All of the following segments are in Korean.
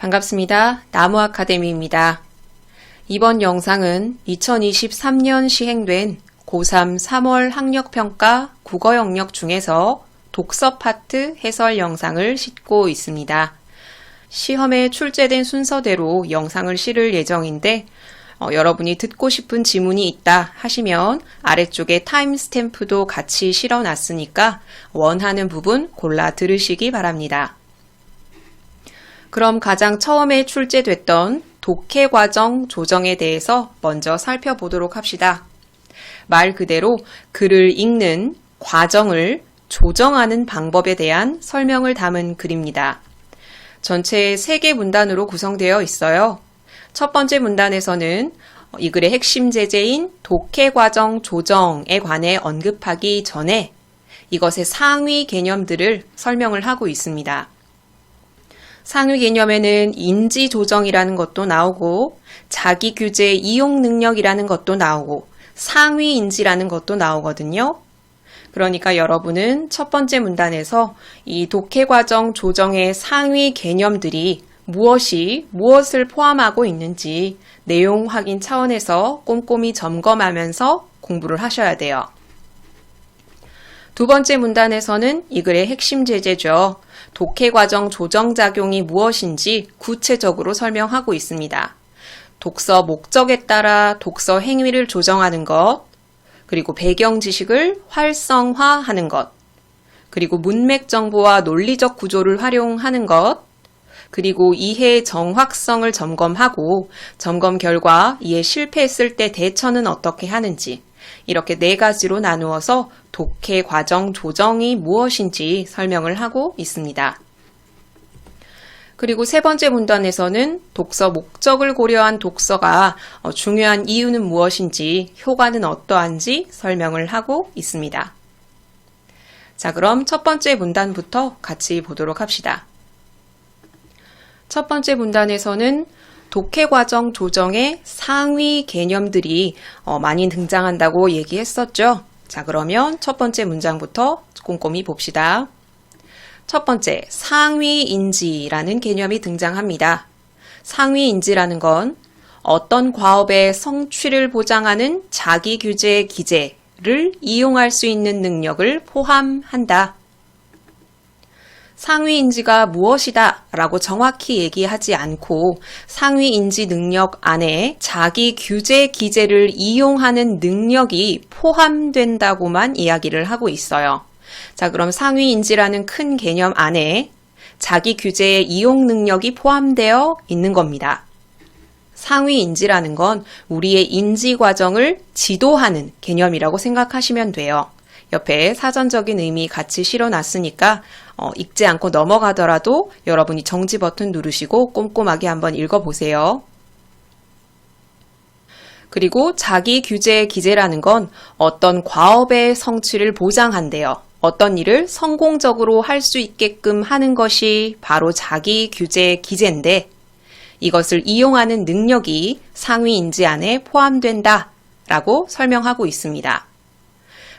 반갑습니다. 나무아카데미입니다. 이번 영상은 2023년 시행된 고3 3월 학력평가 국어 영역 중에서 독서 파트 해설 영상을 싣고 있습니다. 시험에 출제된 순서대로 영상을 실을 예정인데 여러분이 듣고 싶은 지문이 있다 하시면 아래쪽에 타임스탬프도 같이 실어놨으니까 원하는 부분 골라 들으시기 바랍니다. 그럼 가장 처음에 출제됐던 독해 과정 조정에 대해서 먼저 살펴보도록 합시다. 말 그대로 글을 읽는 과정을 조정하는 방법에 대한 설명을 담은 글입니다. 전체 3개 문단으로 구성되어 있어요. 첫 번째 문단에서는 이 글의 핵심 제재인 독해 과정 조정에 관해 언급하기 전에 이것의 상위 개념들을 설명을 하고 있습니다. 상위 개념에는 인지 조정이라는 것도 나오고 자기 규제 이용 능력이라는 것도 나오고 상위 인지라는 것도 나오거든요. 그러니까 여러분은 첫 번째 문단에서 이 독해 과정 조정의 상위 개념들이 무엇을 포함하고 있는지 내용 확인 차원에서 꼼꼼히 점검하면서 공부를 하셔야 돼요. 두 번째 문단에서는 이 글의 핵심 제재죠. 독해 과정 조정 작용이 무엇인지 구체적으로 설명하고 있습니다. 독서 목적에 따라 독서 행위를 조정하는 것, 그리고 배경 지식을 활성화하는 것, 그리고 문맥 정보와 논리적 구조를 활용하는 것, 그리고 이해의 정확성을 점검하고 점검 결과 이해 실패했을 때 대처는 어떻게 하는지 이렇게 4가지로 나누어서 독해 과정 조정이 무엇인지 설명을 하고 있습니다. 그리고 세 번째 문단에서는 독서 목적을 고려한 독서가 중요한 이유는 무엇인지 효과는 어떠한지 설명을 하고 있습니다. 자, 그럼 첫 번째 문단부터 같이 보도록 합시다. 첫 번째 문단에서는 독해 과정 조정의 상위 개념들이 많이 등장한다고 얘기했었죠. 자, 그러면 첫 번째 문장부터 꼼꼼히 봅시다. 첫 번째, 상위인지라는 개념이 등장합니다. 상위인지라는 건 어떤 과업의 성취를 보장하는 자기 규제 기재를 이용할 수 있는 능력을 포함한다. 상위인지가 무엇이다 라고 정확히 얘기하지 않고 상위인지 능력 안에 자기 규제 기재를 이용하는 능력이 포함된다고만 이야기를 하고 있어요. 자, 그럼 상위인지라는 큰 개념 안에 자기 규제의 이용 능력이 포함되어 있는 겁니다. 상위인지라는 건 우리의 인지 과정을 지도하는 개념이라고 생각하시면 돼요. 옆에 사전적인 의미 같이 실어놨으니까 읽지 않고 넘어가더라도 여러분이 정지 버튼 누르시고 꼼꼼하게 한번 읽어보세요. 그리고 자기 규제 기재라는 건 어떤 과업의 성취를 보장한대요. 어떤 일을 성공적으로 할 수 있게끔 하는 것이 바로 자기 규제 기재인데 이것을 이용하는 능력이 상위인지 안에 포함된다 라고 설명하고 있습니다.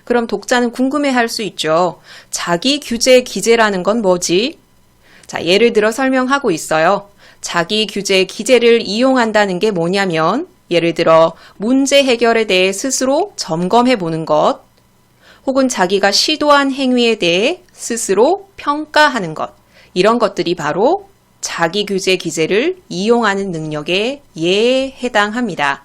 그럼 독자는 궁금해할 수 있죠. 자기 규제 기재라는 건 뭐지? 자, 예를 들어 설명하고 있어요. 자기 규제 기재를 이용한다는 게 뭐냐면 예를 들어 문제 해결에 대해 스스로 점검해 보는 것, 혹은 자기가 시도한 행위에 대해 스스로 평가하는 것, 이런 것들이 바로 자기 규제 기재를 이용하는 능력에 해당합니다.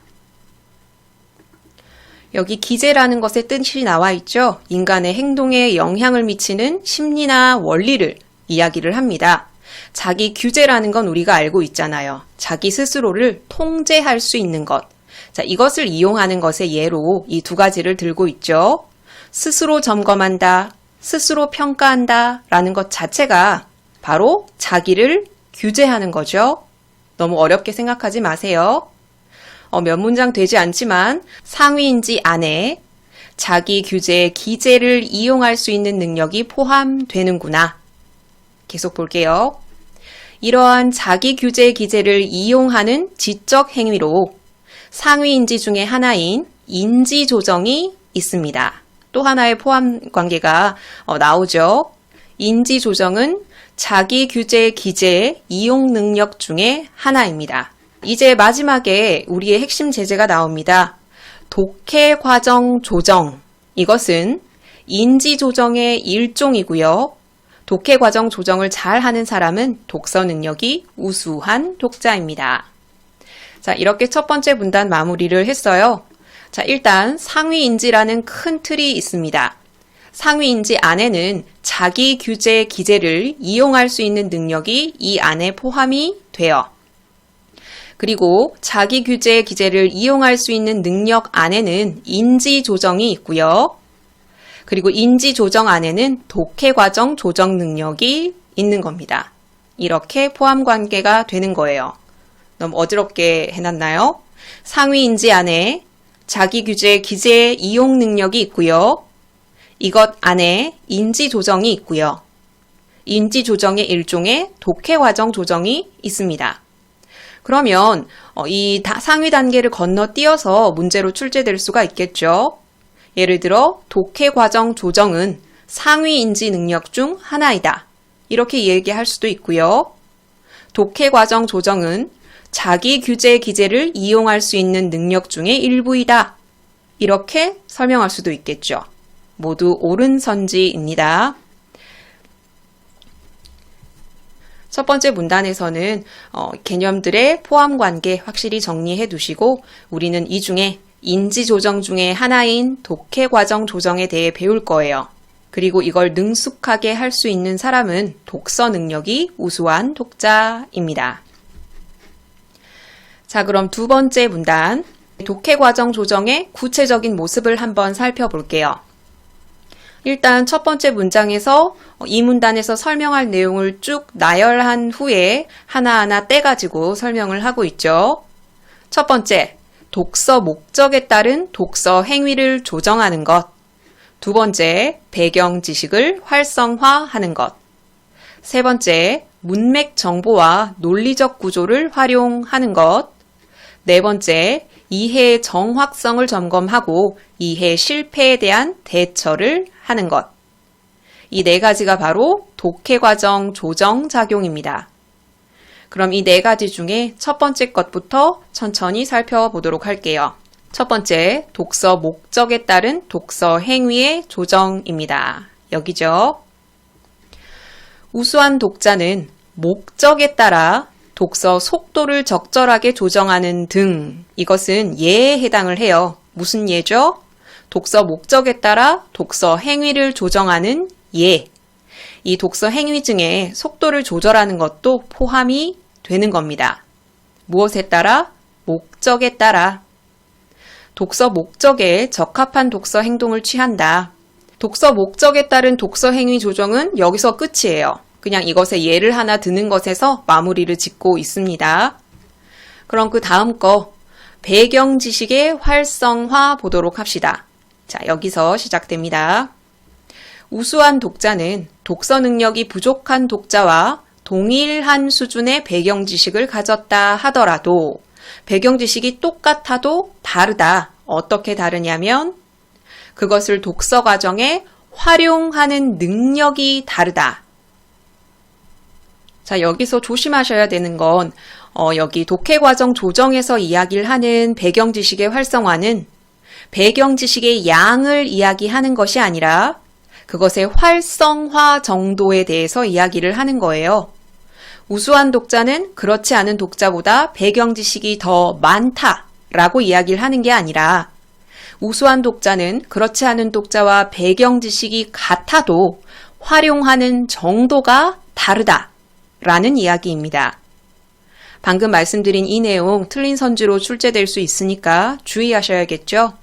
여기 기재라는 것의 뜻이 나와 있죠. 인간의 행동에 영향을 미치는 심리나 원리를 이야기를 합니다. 자기 규제라는 건 우리가 알고 있잖아요. 자기 스스로를 통제할 수 있는 것. 자, 이것을 이용하는 것의 예로 이 2가지를 들고 있죠. 스스로 점검한다, 스스로 평가한다 라는 것 자체가 바로 자기를 규제하는 거죠. 너무 어렵게 생각하지 마세요. 몇 문장 되지 않지만 상위인지 안에 자기 규제 기재를 이용할 수 있는 능력이 포함되는구나. 계속 볼게요. 이러한 자기 규제 기재를 이용하는 지적 행위로 상위인지 중에 하나인 인지 조정이 있습니다. 또 하나의 포함 관계가 나오죠. 인지 조정은 자기 규제 기재 이용 능력 중에 하나입니다. 이제 마지막에 우리의 핵심 제재가 나옵니다. 독해 과정 조정. 이것은 인지 조정의 일종이고요. 독해 과정 조정을 잘 하는 사람은 독서 능력이 우수한 독자입니다. 자, 이렇게 첫 번째 문단 마무리를 했어요. 자, 일단 상위인지라는 큰 틀이 있습니다. 상위인지 안에는 자기 규제 기재를 이용할 수 있는 능력이 이 안에 포함이 돼요. 그리고 자기 규제 기재를 이용할 수 있는 능력 안에는 인지 조정이 있고요. 그리고 인지 조정 안에는 독해 과정 조정 능력이 있는 겁니다. 이렇게 포함 관계가 되는 거예요. 너무 어지럽게 해놨나요? 상위인지 안에 자기 규제 기재 이용 능력이 있고요. 이것 안에 인지 조정이 있고요. 인지 조정의 일종의 독해 과정 조정이 있습니다. 그러면 이 상위 단계를 건너뛰어서 문제로 출제될 수가 있겠죠. 예를 들어 독해 과정 조정은 상위 인지 능력 중 하나이다. 이렇게 얘기할 수도 있고요. 독해 과정 조정은 자기 규제 기재를 이용할 수 있는 능력 중의 일부이다. 이렇게 설명할 수도 있겠죠. 모두 옳은 선지입니다. 첫 번째 문단에서는 개념들의 포함 관계 확실히 정리해 두시고 우리는 이 중에 인지 조정 중에 하나인 독해 과정 조정에 대해 배울 거예요. 그리고 이걸 능숙하게 할 수 있는 사람은 독서 능력이 우수한 독자입니다. 자, 그럼 두 번째 문단, 독해 과정 조정의 구체적인 모습을 한번 살펴볼게요. 일단 첫 번째 문장에서 이 문단에서 설명할 내용을 쭉 나열한 후에 하나하나 떼가지고 설명을 하고 있죠. 첫 번째, 독서 목적에 따른 독서 행위를 조정하는 것. 두 번째, 배경 지식을 활성화하는 것. 세 번째, 문맥 정보와 논리적 구조를 활용하는 것. 네 번째, 이해 정확성을 점검하고 이해 실패에 대한 대처를 하는 것. 이 네 가지가 바로 독해 과정 조정 작용입니다. 그럼 이 네 가지 중에 첫 번째 것부터 천천히 살펴보도록 할게요. 첫 번째, 독서 목적에 따른 독서 행위의 조정입니다. 여기죠. 우수한 독자는 목적에 따라 독서 속도를 적절하게 조정하는 등 이것은 예에 해당을 해요. 무슨 예죠? 독서 목적에 따라 독서 행위를 조정하는 예. 이 독서 행위 중에 속도를 조절하는 것도 포함이 되는 겁니다. 무엇에 따라? 목적에 따라. 독서 목적에 적합한 독서 행동을 취한다. 독서 목적에 따른 독서 행위 조정은 여기서 끝이에요. 그냥 이것에 예를 하나 드는 것에서 마무리를 짓고 있습니다. 그럼 그 다음 거 배경 지식의 활성화 보도록 합시다. 자, 여기서 시작됩니다. 우수한 독자는 독서 능력이 부족한 독자와 동일한 수준의 배경 지식을 가졌다 하더라도 배경 지식이 똑같아도 다르다. 어떻게 다르냐면 그것을 독서 과정에 활용하는 능력이 다르다. 자, 여기서 조심하셔야 되는 건 여기 독해 과정 조정에서 이야기를 하는 배경 지식의 활성화는 배경 지식의 양을 이야기하는 것이 아니라 그것의 활성화 정도에 대해서 이야기를 하는 거예요. 우수한 독자는 그렇지 않은 독자보다 배경 지식이 더 많다라고 이야기를 하는 게 아니라 우수한 독자는 그렇지 않은 독자와 배경 지식이 같아도 활용하는 정도가 다르다라는 이야기입니다. 방금 말씀드린 이 내용 틀린 선지로 출제될 수 있으니까 주의하셔야겠죠?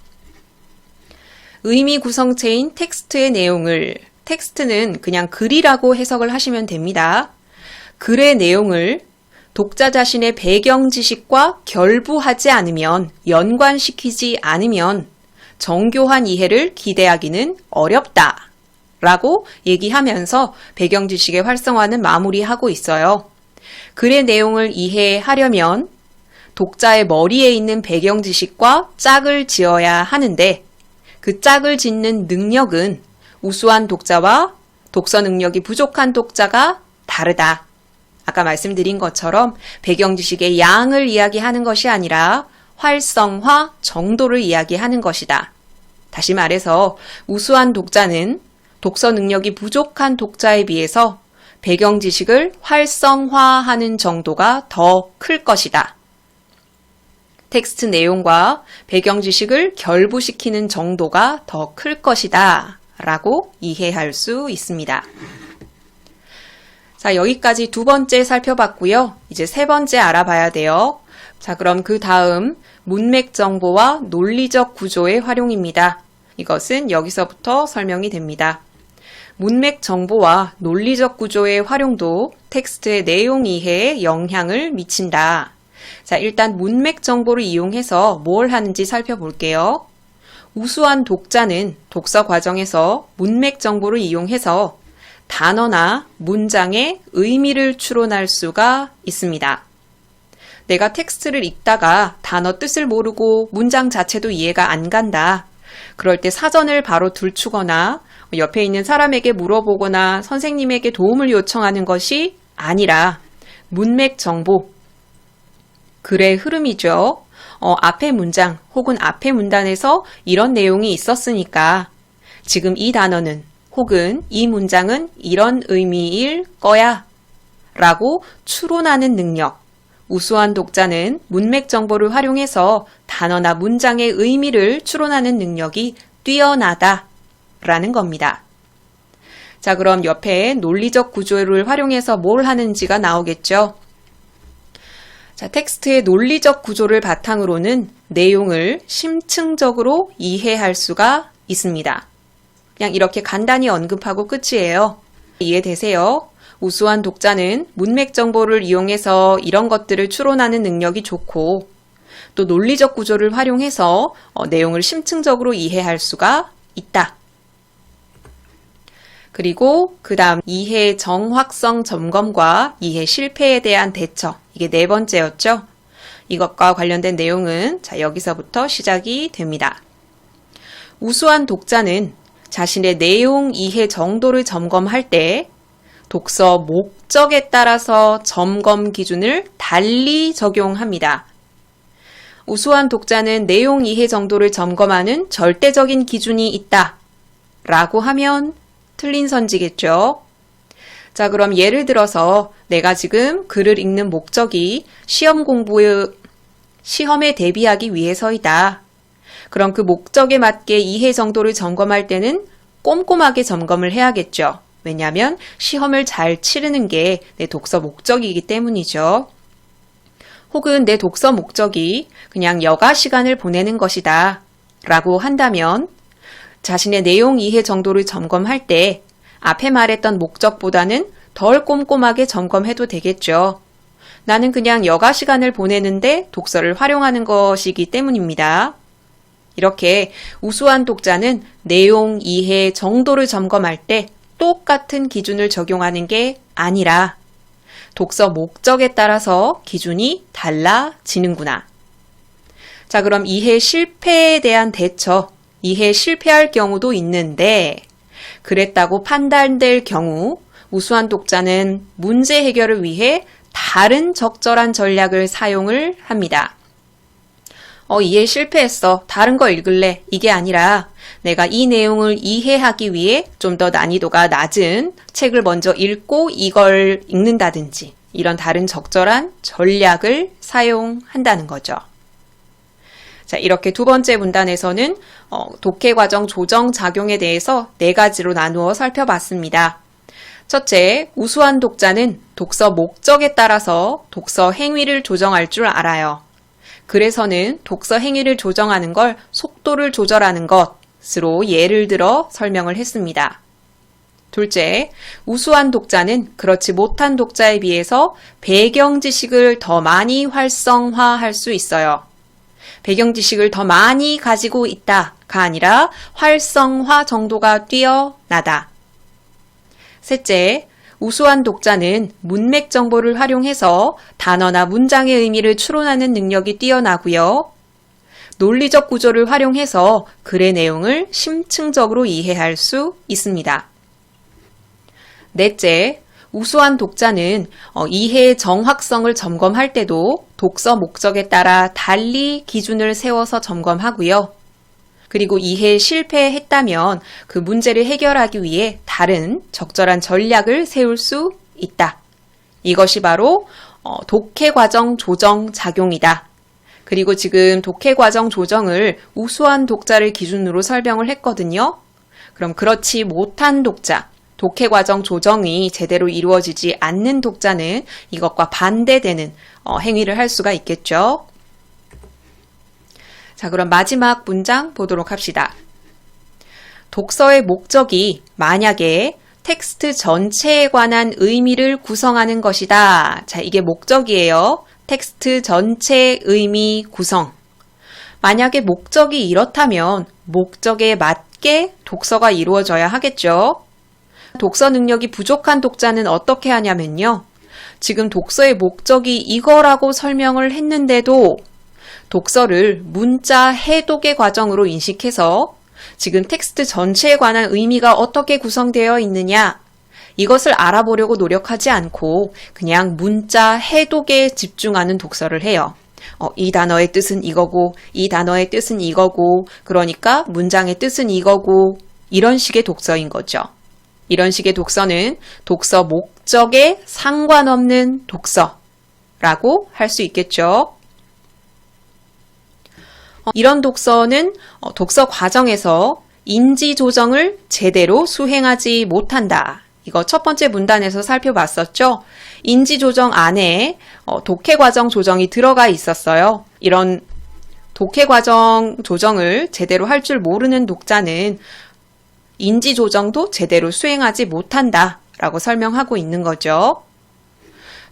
의미 구성체인 텍스트의 내용을, 텍스트는 그냥 글이라고 해석을 하시면 됩니다. 글의 내용을 독자 자신의 배경 지식과 결부하지 않으면, 연관시키지 않으면 정교한 이해를 기대하기는 어렵다 라고 얘기하면서 배경 지식의 활성화는 마무리하고 있어요. 글의 내용을 이해하려면 독자의 머리에 있는 배경 지식과 짝을 지어야 하는데 그 짝을 짓는 능력은 우수한 독자와 독서 능력이 부족한 독자가 다르다. 아까 말씀드린 것처럼 배경 지식의 양을 이야기하는 것이 아니라 활성화 정도를 이야기하는 것이다. 다시 말해서 우수한 독자는 독서 능력이 부족한 독자에 비해서 배경 지식을 활성화하는 정도가 더 클 것이다. 텍스트 내용과 배경 지식을 결부시키는 정도가 더 클 것이다 라고 이해할 수 있습니다. 자, 여기까지 두 번째 살펴봤고요. 이제 세 번째 알아봐야 돼요. 자, 그럼 그 다음 문맥 정보와 논리적 구조의 활용입니다. 이것은 여기서부터 설명이 됩니다. 문맥 정보와 논리적 구조의 활용도 텍스트의 내용 이해에 영향을 미친다. 자, 일단 문맥 정보를 이용해서 뭘 하는지 살펴볼게요. 우수한 독자는 독서 과정에서 문맥 정보를 이용해서 단어나 문장의 의미를 추론할 수가 있습니다. 내가 텍스트를 읽다가 단어 뜻을 모르고 문장 자체도 이해가 안 간다. 그럴 때 사전을 바로 들추거나 옆에 있는 사람에게 물어보거나 선생님에게 도움을 요청하는 것이 아니라 문맥 정보, 글의 흐름이죠. 앞의 문장 혹은 앞의 문단에서 이런 내용이 있었으니까 지금 이 단어는 혹은 이 문장은 이런 의미일 거야 라고 추론하는 능력. 우수한 독자는 문맥 정보를 활용해서 단어나 문장의 의미를 추론하는 능력이 뛰어나다 라는 겁니다. 자, 그럼 옆에 논리적 구조를 활용해서 뭘 하는지가 나오겠죠. 자, 텍스트의 논리적 구조를 바탕으로는 내용을 심층적으로 이해할 수가 있습니다. 그냥 이렇게 간단히 언급하고 끝이에요. 이해되세요? 우수한 독자는 문맥 정보를 이용해서 이런 것들을 추론하는 능력이 좋고 또 논리적 구조를 활용해서 내용을 심층적으로 이해할 수가 있다. 그리고 그 다음 이해 정확성 점검과 이해 실패에 대한 대처. 이게 네 번째였죠. 이것과 관련된 내용은 자, 여기서부터 시작이 됩니다. 우수한 독자는 자신의 내용 이해 정도를 점검할 때 독서 목적에 따라서 점검 기준을 달리 적용합니다. 우수한 독자는 내용 이해 정도를 점검하는 절대적인 기준이 있다 라고 하면 틀린 선지겠죠. 자, 그럼 예를 들어서 내가 지금 글을 읽는 목적이 시험에 대비하기 위해서이다. 그럼 그 목적에 맞게 이해 정도를 점검할 때는 꼼꼼하게 점검을 해야겠죠. 왜냐하면 시험을 잘 치르는 게 내 독서 목적이기 때문이죠. 혹은 내 독서 목적이 그냥 여가 시간을 보내는 것이다 라고 한다면 자신의 내용 이해 정도를 점검할 때 앞에 말했던 목적보다는 덜 꼼꼼하게 점검해도 되겠죠. 나는 그냥 여가 시간을 보내는데 독서를 활용하는 것이기 때문입니다. 이렇게 우수한 독자는 내용 이해 정도를 점검할 때 똑같은 기준을 적용하는 게 아니라 독서 목적에 따라서 기준이 달라지는구나. 자, 그럼 이해 실패에 대한 대처, 이해 실패할 경우도 있는데 그랬다고 판단될 경우 우수한 독자는 문제 해결을 위해 다른 적절한 전략을 사용을 합니다. 이해 실패했어. 다른 거 읽을래. 이게 아니라 내가 이 내용을 이해하기 위해 좀 더 난이도가 낮은 책을 먼저 읽고 이걸 읽는다든지 이런 다른 적절한 전략을 사용한다는 거죠. 자, 이렇게 두 번째 문단에서는 독해 과정 조정 작용에 대해서 네 가지로 나누어 살펴봤습니다. 첫째, 우수한 독자는 독서 목적에 따라서 독서 행위를 조정할 줄 알아요. 그래서는 독서 행위를 조정하는 걸 속도를 조절하는 것으로 예를 들어 설명을 했습니다. 둘째, 우수한 독자는 그렇지 못한 독자에 비해서 배경 지식을 더 많이 활성화할 수 있어요. 배경 지식을 더 많이 가지고 있다가 아니라 활성화 정도가 뛰어나다. 셋째, 우수한 독자는 문맥 정보를 활용해서 단어나 문장의 의미를 추론하는 능력이 뛰어나고요. 논리적 구조를 활용해서 글의 내용을 심층적으로 이해할 수 있습니다. 넷째, 우수한 독자는 이해의 정확성을 점검할 때도 독서 목적에 따라 달리 기준을 세워서 점검하고요. 그리고 이해에 실패했다면 그 문제를 해결하기 위해 다른 적절한 전략을 세울 수 있다. 이것이 바로 독해과정 조정 작용이다. 그리고 지금 독해과정 조정을 우수한 독자를 기준으로 설명을 했거든요. 그럼 그렇지 못한 독자, 독해과정 조정이 제대로 이루어지지 않는 독자는 이것과 반대되는 행위를 할 수가 있겠죠. 자, 그럼 마지막 문장 보도록 합시다. 독서의 목적이 만약에 텍스트 전체에 관한 의미를 구성하는 것이다. 자, 이게 목적이에요. 텍스트 전체의 의미 구성. 만약에 목적이 이렇다면 목적에 맞게 독서가 이루어져야 하겠죠. 독서 능력이 부족한 독자는 어떻게 하냐면요. 지금 독서의 목적이 이거라고 설명을 했는데도 독서를 문자 해독의 과정으로 인식해서 지금 텍스트 전체에 관한 의미가 어떻게 구성되어 있느냐, 이것을 알아보려고 노력하지 않고 그냥 문자 해독에 집중하는 독서를 해요. 이 단어의 뜻은 이거고, 이 단어의 뜻은 이거고, 그러니까 문장의 뜻은 이거고, 이런 식의 독서인 거죠. 이런 식의 독서는 독서 목적에 상관없는 독서라고 할 수 있겠죠. 이런 독서는 독서 과정에서 인지 조정을 제대로 수행하지 못한다. 이거 첫 번째 문단에서 살펴봤었죠. 인지 조정 안에 독해 과정 조정이 들어가 있었어요. 이런 독해 과정 조정을 제대로 할 줄 모르는 독자는 인지 조정도 제대로 수행하지 못한다 라고 설명하고 있는 거죠.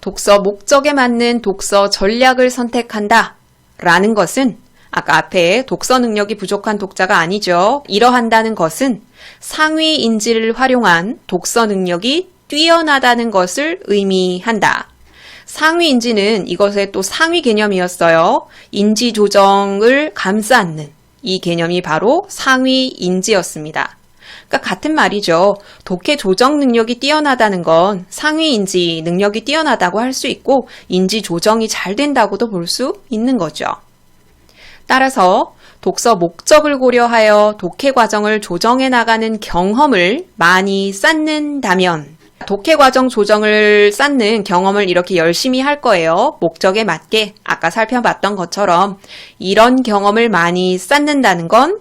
독서 목적에 맞는 독서 전략을 선택한다 라는 것은 아까 앞에 독서 능력이 부족한 독자가 아니죠. 이러한다는 것은 상위 인지를 활용한 독서 능력이 뛰어나다는 것을 의미한다. 상위 인지는 이것의 또 상위 개념이었어요. 인지 조정을 감싸는 이 개념이 바로 상위 인지였습니다. 그러니까 같은 말이죠. 독해 조정 능력이 뛰어나다는 건 상위 인지 능력이 뛰어나다고 할 수 있고 인지 조정이 잘 된다고도 볼 수 있는 거죠. 따라서 독서 목적을 고려하여 독해 과정을 조정해 나가는 경험을 많이 쌓는다면 독해 과정 조정을 쌓는 경험을 이렇게 열심히 할 거예요. 목적에 맞게 아까 살펴봤던 것처럼 이런 경험을 많이 쌓는다는 건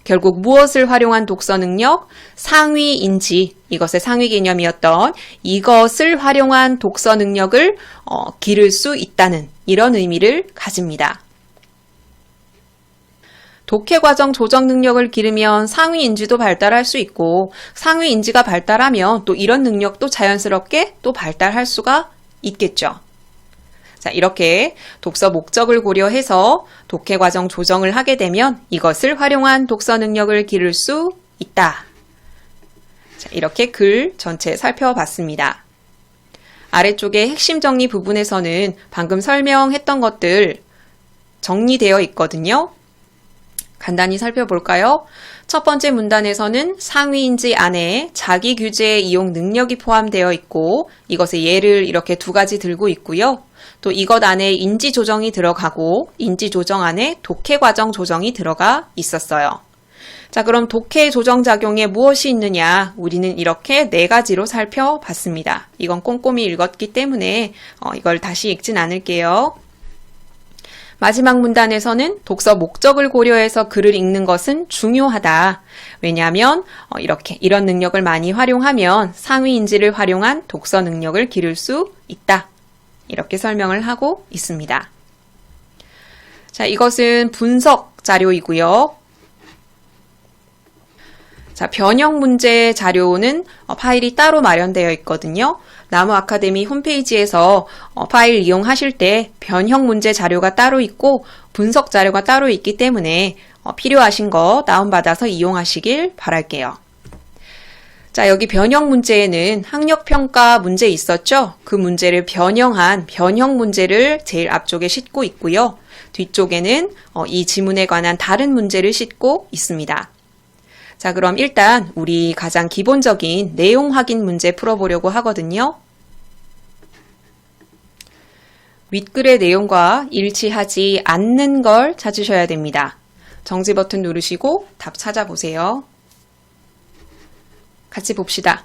결국 무엇을 활용한 독서 능력? 상위 인지, 이것의 상위 개념이었던 이것을 활용한 독서 능력을 기를 수 있다는 이런 의미를 가집니다. 독해 과정 조정 능력을 기르면 상위 인지도 발달할 수 있고 상위 인지가 발달하면 또 이런 능력도 자연스럽게 또 발달할 수가 있겠죠. 자, 이렇게 독서 목적을 고려해서 독해 과정 조정을 하게 되면 이것을 활용한 독서 능력을 기를 수 있다. 자, 이렇게 글 전체 살펴봤습니다. 아래쪽에 핵심 정리 부분에서는 방금 설명했던 것들 정리되어 있거든요. 간단히 살펴볼까요? 첫 번째 문단에서는 상위인지 안에 자기 규제 이용 능력이 포함되어 있고 이것의 예를 이렇게 두 가지 들고 있고요. 또 이것 안에 인지 조정이 들어가고 인지 조정 안에 독해 과정 조정이 들어가 있었어요. 자, 그럼 독해 조정 작용에 무엇이 있느냐? 우리는 이렇게 네 가지로 살펴봤습니다. 이건 꼼꼼히 읽었기 때문에 이걸 다시 읽진 않을게요. 마지막 문단에서는 독서 목적을 고려해서 글을 읽는 것은 중요하다. 왜냐하면 이런 능력을 많이 활용하면 상위 인지를 활용한 독서 능력을 기를 수 있다. 이렇게 설명을 하고 있습니다. 자, 이것은 분석 자료이고요. 자, 변형 문제 자료는 파일이 따로 마련되어 있거든요. 나무 아카데미 홈페이지에서 파일 이용하실 때 변형 문제 자료가 따로 있고 분석 자료가 따로 있기 때문에 필요하신 거 다운받아서 이용하시길 바랄게요. 자, 여기 변형 문제에는 학력평가 문제 있었죠? 그 문제를 변형한 변형 문제를 제일 앞쪽에 싣고 있고요. 뒤쪽에는 이 지문에 관한 다른 문제를 싣고 있습니다. 자, 그럼 일단 우리 가장 기본적인 내용 확인 문제 풀어보려고 하거든요. 윗글의 내용과 일치하지 않는 걸 찾으셔야 됩니다. 정지 버튼 누르시고 답 찾아보세요. 같이 봅시다.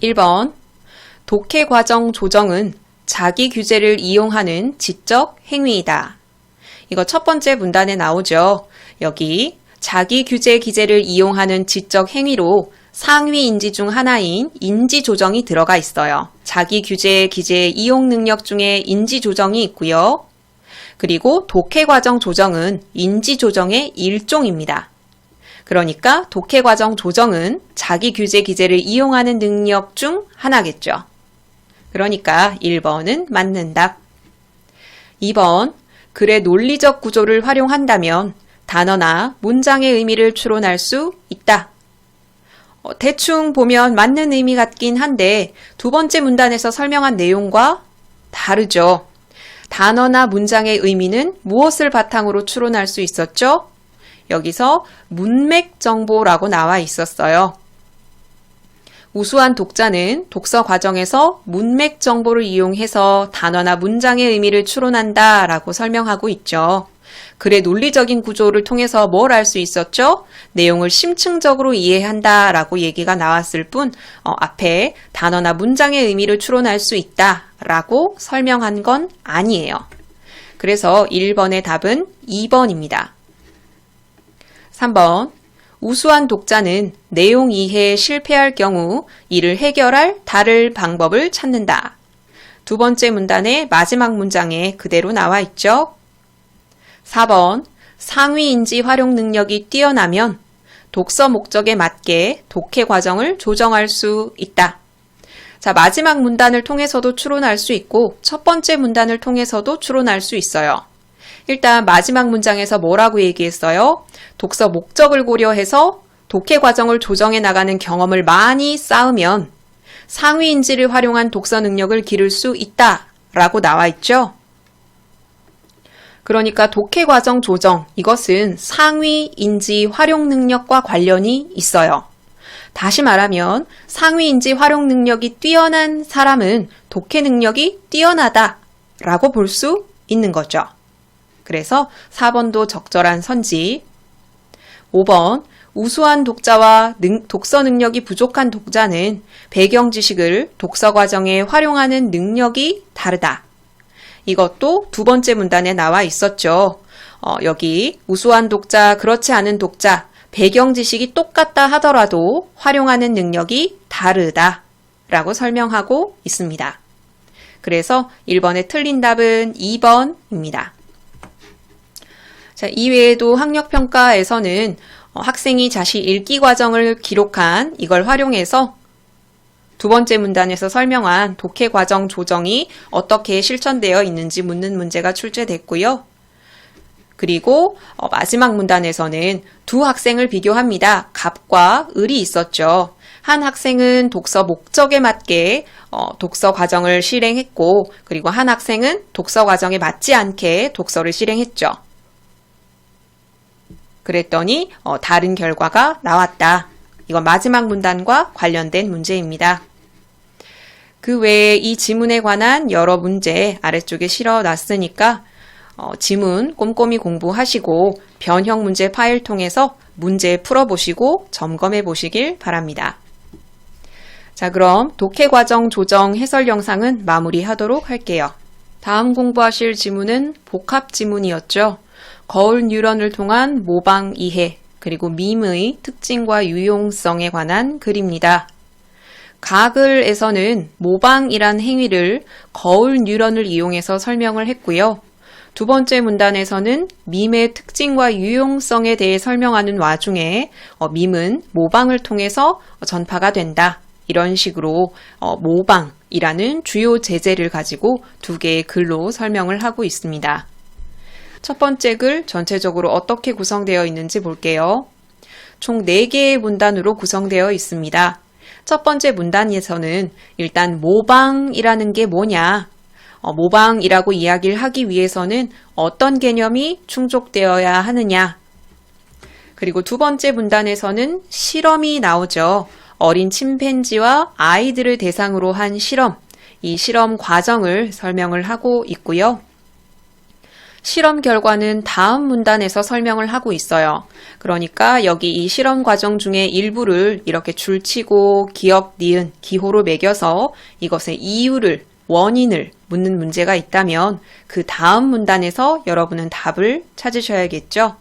1번, 독해 과정 조정은 자기 규제를 이용하는 지적 행위이다. 이거 첫 번째 문단에 나오죠. 여기 자기 규제 기제를 이용하는 지적 행위로 상위 인지 중 하나인 인지 조정이 들어가 있어요. 자기 규제 기제 이용 능력 중에 인지 조정이 있고요. 그리고 독해 과정 조정은 인지 조정의 일종입니다. 그러니까 독해 과정 조정은 자기 규제 기제를 이용하는 능력 중 하나겠죠. 그러니까 1번은 맞는 답. 2번, 글의 논리적 구조를 활용한다면 단어나 문장의 의미를 추론할 수 있다. 대충 보면 맞는 의미 같긴 한데 두 번째 문단에서 설명한 내용과 다르죠. 단어나 문장의 의미는 무엇을 바탕으로 추론할 수 있었죠? 여기서 문맥 정보라고 나와 있었어요. 우수한 독자는 독서 과정에서 문맥 정보를 이용해서 단어나 문장의 의미를 추론한다 라고 설명하고 있죠. 글의 논리적인 구조를 통해서 뭘 알 수 있었죠? 내용을 심층적으로 이해한다 라고 얘기가 나왔을 뿐 앞에 단어나 문장의 의미를 추론할 수 있다 라고 설명한 건 아니에요. 그래서 1번의 답은 2번입니다. 3번, 우수한 독자는 내용 이해에 실패할 경우 이를 해결할 다른 방법을 찾는다. 두 번째 문단의 마지막 문장에 그대로 나와 있죠. 4번, 상위 인지 활용 능력이 뛰어나면 독서 목적에 맞게 독해 과정을 조정할 수 있다. 자, 마지막 문단을 통해서도 추론할 수 있고 첫 번째 문단을 통해서도 추론할 수 있어요. 일단 마지막 문장에서 뭐라고 얘기했어요? 독서 목적을 고려해서 독해 과정을 조정해 나가는 경험을 많이 쌓으면 상위 인지를 활용한 독서 능력을 기를 수 있다 라고 나와 있죠. 그러니까 독해 과정 조정, 이것은 상위 인지 활용 능력과 관련이 있어요. 다시 말하면 상위 인지 활용 능력이 뛰어난 사람은 독해 능력이 뛰어나다 라고 볼 수 있는 거죠. 그래서 4번도 적절한 선지. 5번, 우수한 독자와 독서 능력이 부족한 독자는 배경 지식을 독서 과정에 활용하는 능력이 다르다. 이것도 두 번째 문단에 나와 있었죠. 여기 우수한 독자, 그렇지 않은 독자, 배경 지식이 똑같다 하더라도 활용하는 능력이 다르다 라고 설명하고 있습니다. 그래서 1번에 틀린 답은 2번입니다. 자, 이외에도 학력평가에서는 학생이 자시 읽기 과정을 기록한 이걸 활용해서 두 번째 문단에서 설명한 독해 과정 조정이 어떻게 실천되어 있는지 묻는 문제가 출제됐고요. 그리고 마지막 문단에서는 두 학생을 비교합니다. 갑과 을이 있었죠. 한 학생은 독서 목적에 맞게 독서 과정을 실행했고, 그리고 한 학생은 독서 과정에 맞지 않게 독서를 실행했죠. 그랬더니 다른 결과가 나왔다. 이건 마지막 문단과 관련된 문제입니다. 그 외에 이 지문에 관한 여러 문제 아래쪽에 실어놨으니까 지문 꼼꼼히 공부하시고 변형 문제 파일 통해서 문제 풀어보시고 점검해 보시길 바랍니다. 자, 그럼 독해 과정 조정 해설 영상은 마무리하도록 할게요. 다음 공부하실 지문은 복합 지문이었죠. 거울 뉴런을 통한 모방 이해, 그리고 밈의 특징과 유용성에 관한 글입니다. 가글에서는 모방이란 행위를 거울 뉴런을 이용해서 설명을 했고요. 두 번째 문단에서는 밈의 특징과 유용성에 대해 설명하는 와중에 밈은 모방을 통해서 전파가 된다. 이런 식으로 모방이라는 주요 제재를 가지고 두 개의 글로 설명을 하고 있습니다. 첫 번째 글 전체적으로 어떻게 구성되어 있는지 볼게요. 총 4개의 문단으로 구성되어 있습니다. 첫 번째 문단에서는 일단 모방이라는 게 뭐냐, 모방이라고 이야기를 하기 위해서는 어떤 개념이 충족되어야 하느냐, 그리고 두 번째 문단에서는 실험이 나오죠. 어린 침팬지와 아이들을 대상으로 한 실험, 이 실험 과정을 설명을 하고 있고요. 실험 결과는 다음 문단에서 설명을 하고 있어요. 그러니까 여기 이 실험 과정 중에 일부를 이렇게 줄치고 기역, 니은, 기호로 매겨서 이것의 이유를, 원인을 묻는 문제가 있다면 그 다음 문단에서 여러분은 답을 찾으셔야겠죠.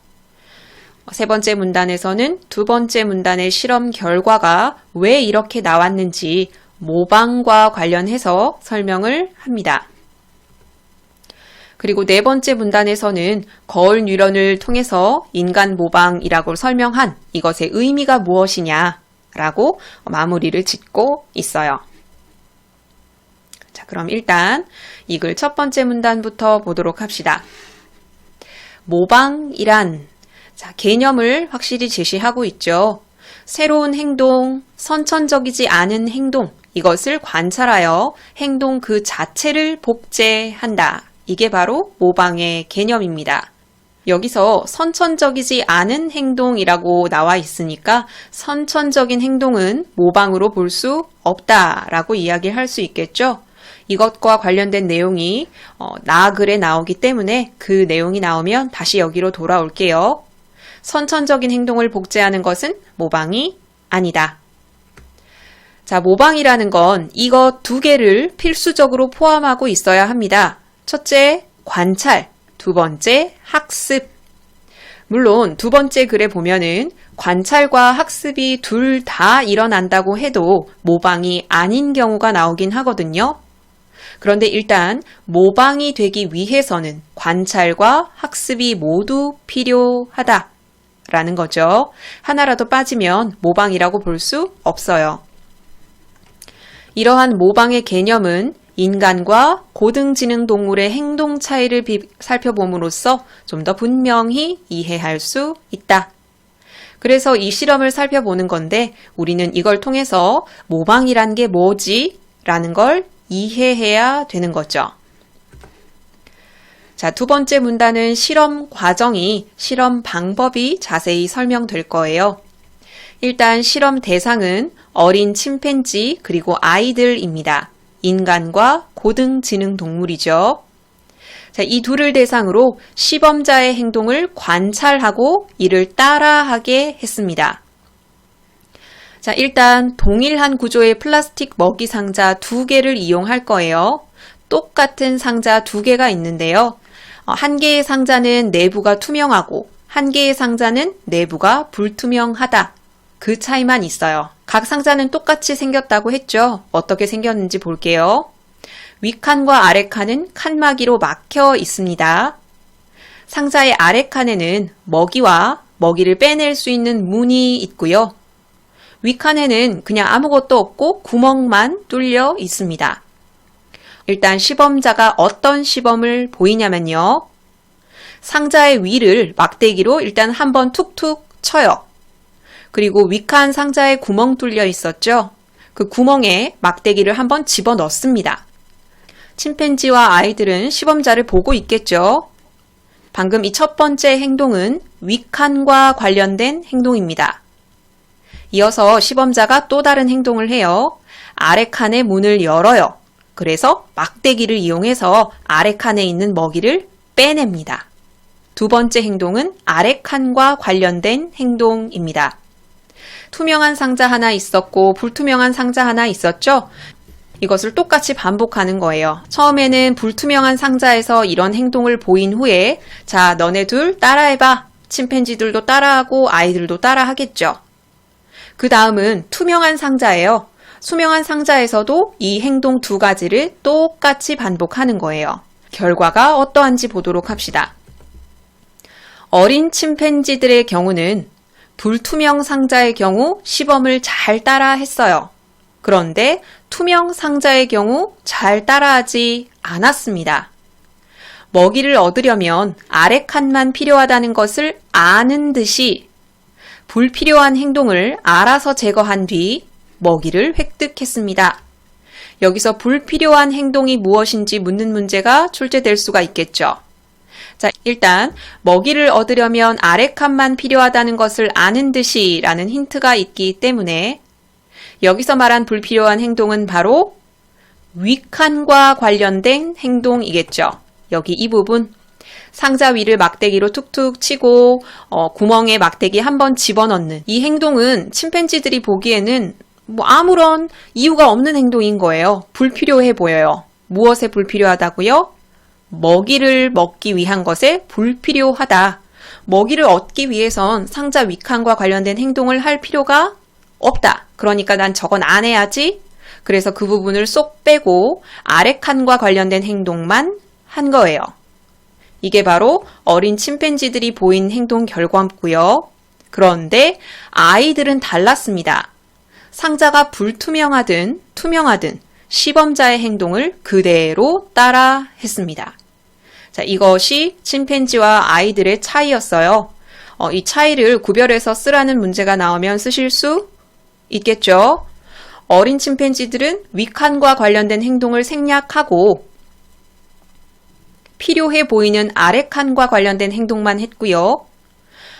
세 번째 문단에서는 두 번째 문단의 실험 결과가 왜 이렇게 나왔는지 모방과 관련해서 설명을 합니다. 그리고 네 번째 문단에서는 거울 뉴런을 통해서 인간 모방이라고 설명한 이것의 의미가 무엇이냐라고 마무리를 짓고 있어요. 자, 그럼 일단 이 글 첫 번째 문단부터 보도록 합시다. 모방이란 개념을 확실히 제시하고 있죠. 새로운 행동, 선천적이지 않은 행동, 이것을 관찰하여 행동 그 자체를 복제한다. 이게 바로 모방의 개념입니다. 여기서 선천적이지 않은 행동이라고 나와 있으니까 선천적인 행동은 모방으로 볼 수 없다라고 이야기할 수 있겠죠. 이것과 관련된 내용이 나 글에 나오기 때문에 그 내용이 나오면 다시 여기로 돌아올게요. 선천적인 행동을 복제하는 것은 모방이 아니다. 자, 모방이라는 건 이것 두 개를 필수적으로 포함하고 있어야 합니다. 첫째, 관찰. 두 번째, 학습. 물론 두 번째 글에 보면은 관찰과 학습이 둘 다 일어난다고 해도 모방이 아닌 경우가 나오긴 하거든요. 그런데 일단 모방이 되기 위해서는 관찰과 학습이 모두 필요하다라는 거죠. 하나라도 빠지면 모방이라고 볼 수 없어요. 이러한 모방의 개념은 인간과 고등지능 동물의 행동 차이를 살펴봄으로써 좀 더 분명히 이해할 수 있다. 그래서 이 실험을 살펴보는 건데 우리는 이걸 통해서 모방이란 게 뭐지? 라는 걸 이해해야 되는 거죠. 자, 두 번째 문단은 실험 과정이, 실험 방법이 자세히 설명될 거예요. 일단 실험 대상은 어린 침팬지 그리고 아이들입니다. 인간과 고등지능 동물이죠. 자, 이 둘을 대상으로 시범자의 행동을 관찰하고 이를 따라하게 했습니다. 자, 일단 동일한 구조의 플라스틱 먹이 상자 두 개를 이용할 거예요. 똑같은 상자 두 개가 있는데요. 한 개의 상자는 내부가 투명하고 한 개의 상자는 내부가 불투명하다. 그 차이만 있어요. 각 상자는 똑같이 생겼다고 했죠. 어떻게 생겼는지 볼게요. 윗칸과 아래칸은 칸막이로 막혀 있습니다. 상자의 아래칸에는 먹이와 먹이를 빼낼 수 있는 문이 있고요. 윗칸에는 그냥 아무것도 없고 구멍만 뚫려 있습니다. 일단 시범자가 어떤 시범을 보이냐면요. 상자의 위를 막대기로 일단 한번 툭툭 쳐요. 그리고 윗칸 상자에 구멍 뚫려 있었죠. 그 구멍에 막대기를 한번 집어 넣습니다. 침팬지와 아이들은 시범자를 보고 있겠죠. 방금 이 첫 번째 행동은 윗칸과 관련된 행동입니다. 이어서 시범자가 또 다른 행동을 해요. 아래칸의 문을 열어요. 그래서 막대기를 이용해서 아래칸에 있는 먹이를 빼냅니다. 두 번째 행동은 아래칸과 관련된 행동입니다. 투명한 상자 하나 있었고 불투명한 상자 하나 있었죠? 이것을 똑같이 반복하는 거예요. 처음에는 불투명한 상자에서 이런 행동을 보인 후에 자, 너네 둘 따라해봐. 침팬지들도 따라하고 아이들도 따라하겠죠. 그 다음은 투명한 상자예요. 투명한 상자에서도 이 행동 두 가지를 똑같이 반복하는 거예요. 결과가 어떠한지 보도록 합시다. 어린 침팬지들의 경우는 불투명 상자의 경우 시범을 잘 따라 했어요. 그런데 투명 상자의 경우 잘 따라하지 않았습니다. 먹이를 얻으려면 아래 칸만 필요하다는 것을 아는 듯이 불필요한 행동을 알아서 제거한 뒤 먹이를 획득했습니다. 여기서 불필요한 행동이 무엇인지 묻는 문제가 출제될 수가 있겠죠. 자, 일단 먹이를 얻으려면 아래칸만 필요하다는 것을 아는 듯이 라는 힌트가 있기 때문에 여기서 말한 불필요한 행동은 바로 윗칸과 관련된 행동이겠죠. 여기 이 부분 상자 위를 막대기로 툭툭 치고 구멍에 막대기 한번 집어넣는 이 행동은 침팬지들이 보기에는 아무런 이유가 없는 행동인 거예요. 불필요해 보여요. 무엇에 불필요하다고요? 먹이를 먹기 위한 것에 불필요하다. 먹이를 얻기 위해선 상자 윗칸과 관련된 행동을 할 필요가 없다. 그러니까 난 저건 안 해야지. 그래서 그 부분을 쏙 빼고 아래칸과 관련된 행동만 한 거예요. 이게 바로 어린 침팬지들이 보인 행동 결과고요. 그런데 아이들은 달랐습니다. 상자가 불투명하든 투명하든 시범자의 행동을 그대로 따라 했습니다. 자, 이것이 침팬지와 아이들의 차이였어요. 이 차이를 구별해서 쓰라는 문제가 나오면 쓰실 수 있겠죠. 어린 침팬지들은 윗칸과 관련된 행동을 생략하고 필요해 보이는 아래칸과 관련된 행동만 했고요.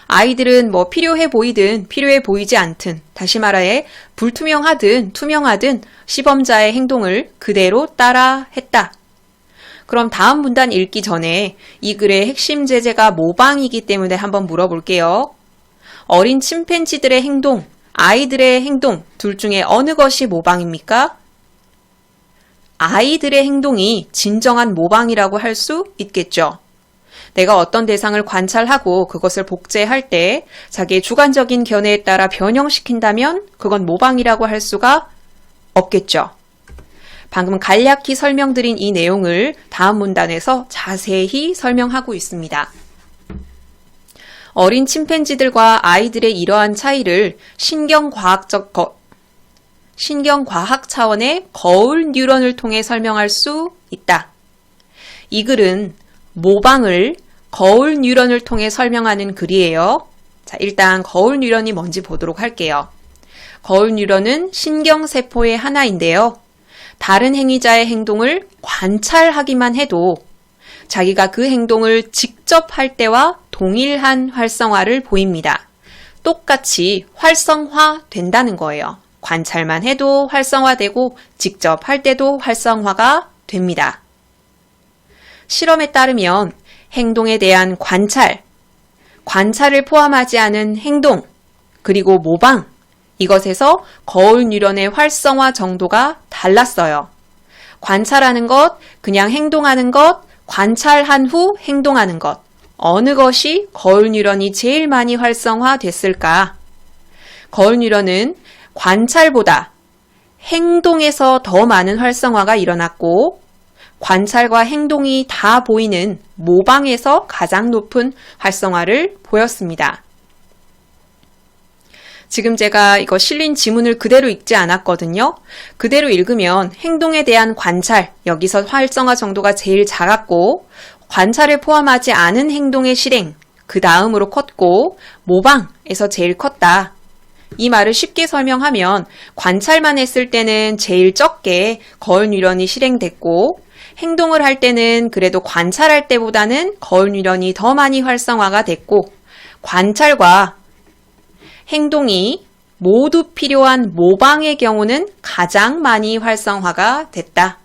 아이들은 필요해 보이든 필요해 보이지 않든 다시 말해 불투명하든 투명하든 시범자의 행동을 그대로 따라 했다. 그럼 다음 문단 읽기 전에 이 글의 핵심 제재가 모방이기 때문에 한번 물어볼게요. 어린 침팬지들의 행동, 아이들의 행동 둘 중에 어느 것이 모방입니까? 아이들의 행동이 진정한 모방이라고 할 수 있겠죠. 내가 어떤 대상을 관찰하고 그것을 복제할 때 자기의 주관적인 견해에 따라 변형시킨다면 그건 모방이라고 할 수가 없겠죠. 방금 간략히 설명드린 이 내용을 다음 문단에서 자세히 설명하고 있습니다. 어린 침팬지들과 아이들의 이러한 차이를 신경과학 차원의 거울 뉴런을 통해 설명할 수 있다. 이 글은 모방을 거울 뉴런을 통해 설명하는 글이에요. 자, 일단 거울 뉴런이 뭔지 보도록 할게요. 거울 뉴런은 신경세포의 하나인데요. 다른 행위자의 행동을 관찰하기만 해도 자기가 그 행동을 직접 할 때와 동일한 활성화를 보입니다. 똑같이 활성화된다는 거예요. 관찰만 해도 활성화되고 직접 할 때도 활성화가 됩니다. 실험에 따르면 행동에 대한 관찰을 포함하지 않은 행동, 그리고 모방, 이것에서 거울 뉴런의 활성화 정도가 달랐어요. 관찰하는 것, 그냥 행동하는 것, 관찰한 후 행동하는 것, 어느 것이 거울 뉴런이 제일 많이 활성화됐을까? 거울 뉴런은 관찰보다 행동에서 더 많은 활성화가 일어났고 관찰과 행동이 다 보이는 모방에서 가장 높은 활성화를 보였습니다. 지금 제가 이거 실린 지문을 그대로 읽지 않았거든요. 그대로 읽으면 행동에 대한 관찰, 여기서 활성화 정도가 제일 작았고 관찰을 포함하지 않은 행동의 실행, 그 다음으로 컸고 모방에서 제일 컸다. 이 말을 쉽게 설명하면 관찰만 했을 때는 제일 적게 거울 뉴런이 실행됐고 행동을 할 때는 그래도 관찰할 때보다는 거울 뉴런이 더 많이 활성화가 됐고 관찰과 행동이 모두 필요한 모방의 경우는 가장 많이 활성화가 됐다.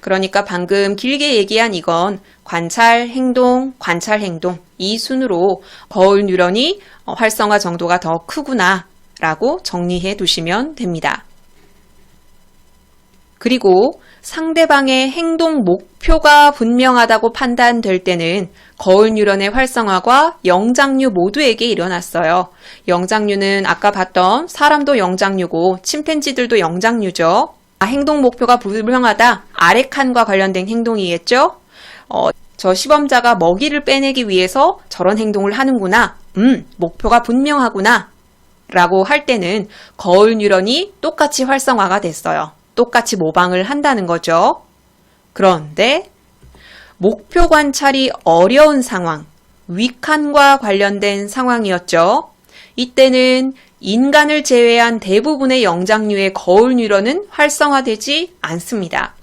그러니까 방금 길게 얘기한 이건 관찰, 행동, 관찰, 행동 이 순으로 거울 뉴런이 활성화 정도가 더 크구나 라고 정리해 두시면 됩니다. 그리고 상대방의 행동 목표가 분명하다고 판단될 때는 거울 뉴런의 활성화가 영장류 모두에게 일어났어요. 영장류는 아까 봤던 사람도 영장류고 침팬지들도 영장류죠. 행동 목표가 불명하다. 아래칸과 관련된 행동이겠죠? 저 시범자가 먹이를 빼내기 위해서 저런 행동을 하는구나. 목표가 분명하구나. 라고 할 때는 거울 뉴런이 똑같이 활성화가 됐어요. 똑같이 모방을 한다는 거죠. 그런데 목표 관찰이 어려운 상황, 윗칸과 관련된 상황이었죠. 이때는 인간을 제외한 대부분의 영장류의 거울 뉴런은 활성화되지 않습니다.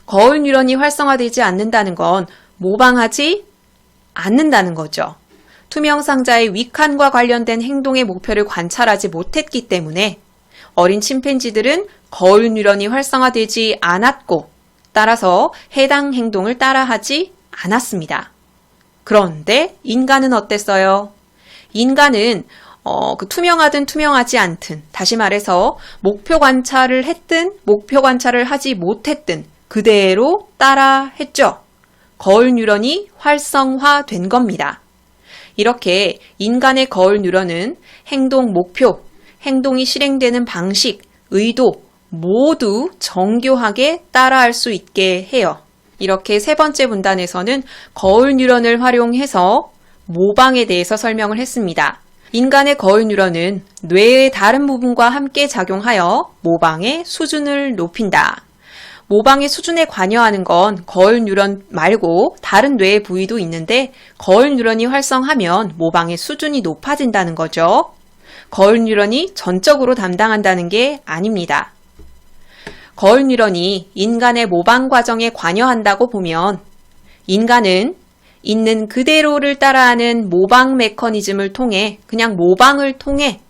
거울 뉴런이 활성화되지 않는다는 건 모방하지 않는다는 거죠. 투명 상자의 윗칸과 관련된 행동의 목표를 관찰하지 못했기 때문에 어린 침팬지들은 거울 뉴런이 활성화되지 않았고 따라서 해당 행동을 따라하지 않았습니다. 그런데 인간은 어땠어요? 인간은 투명하든 투명하지 않든, 다시 말해서 목표 관찰을 했든 목표 관찰을 하지 못했든 그대로 따라 했죠. 거울 뉴런이 활성화된 겁니다. 이렇게 인간의 거울 뉴런은 행동 목표, 행동이 실행되는 방식, 의도 모두 정교하게 따라할 수 있게 해요. 이렇게 세 번째 문단에서는 거울 뉴런을 활용해서 모방에 대해서 설명을 했습니다. 인간의 거울 뉴런은 뇌의 다른 부분과 함께 작용하여 모방의 수준을 높인다. 모방의 수준에 관여하는 건 거울 뉴런 말고 다른 뇌의 부위도 있는데 거울 뉴런이 활성하면 모방의 수준이 높아진다는 거죠. 거울 뉴런이 전적으로 담당한다는 게 아닙니다. 거울 뉴런이 인간의 모방 과정에 관여한다고 보면 인간은 있는 그대로를 따라하는 모방 메커니즘을 통해 그냥 모방을 통해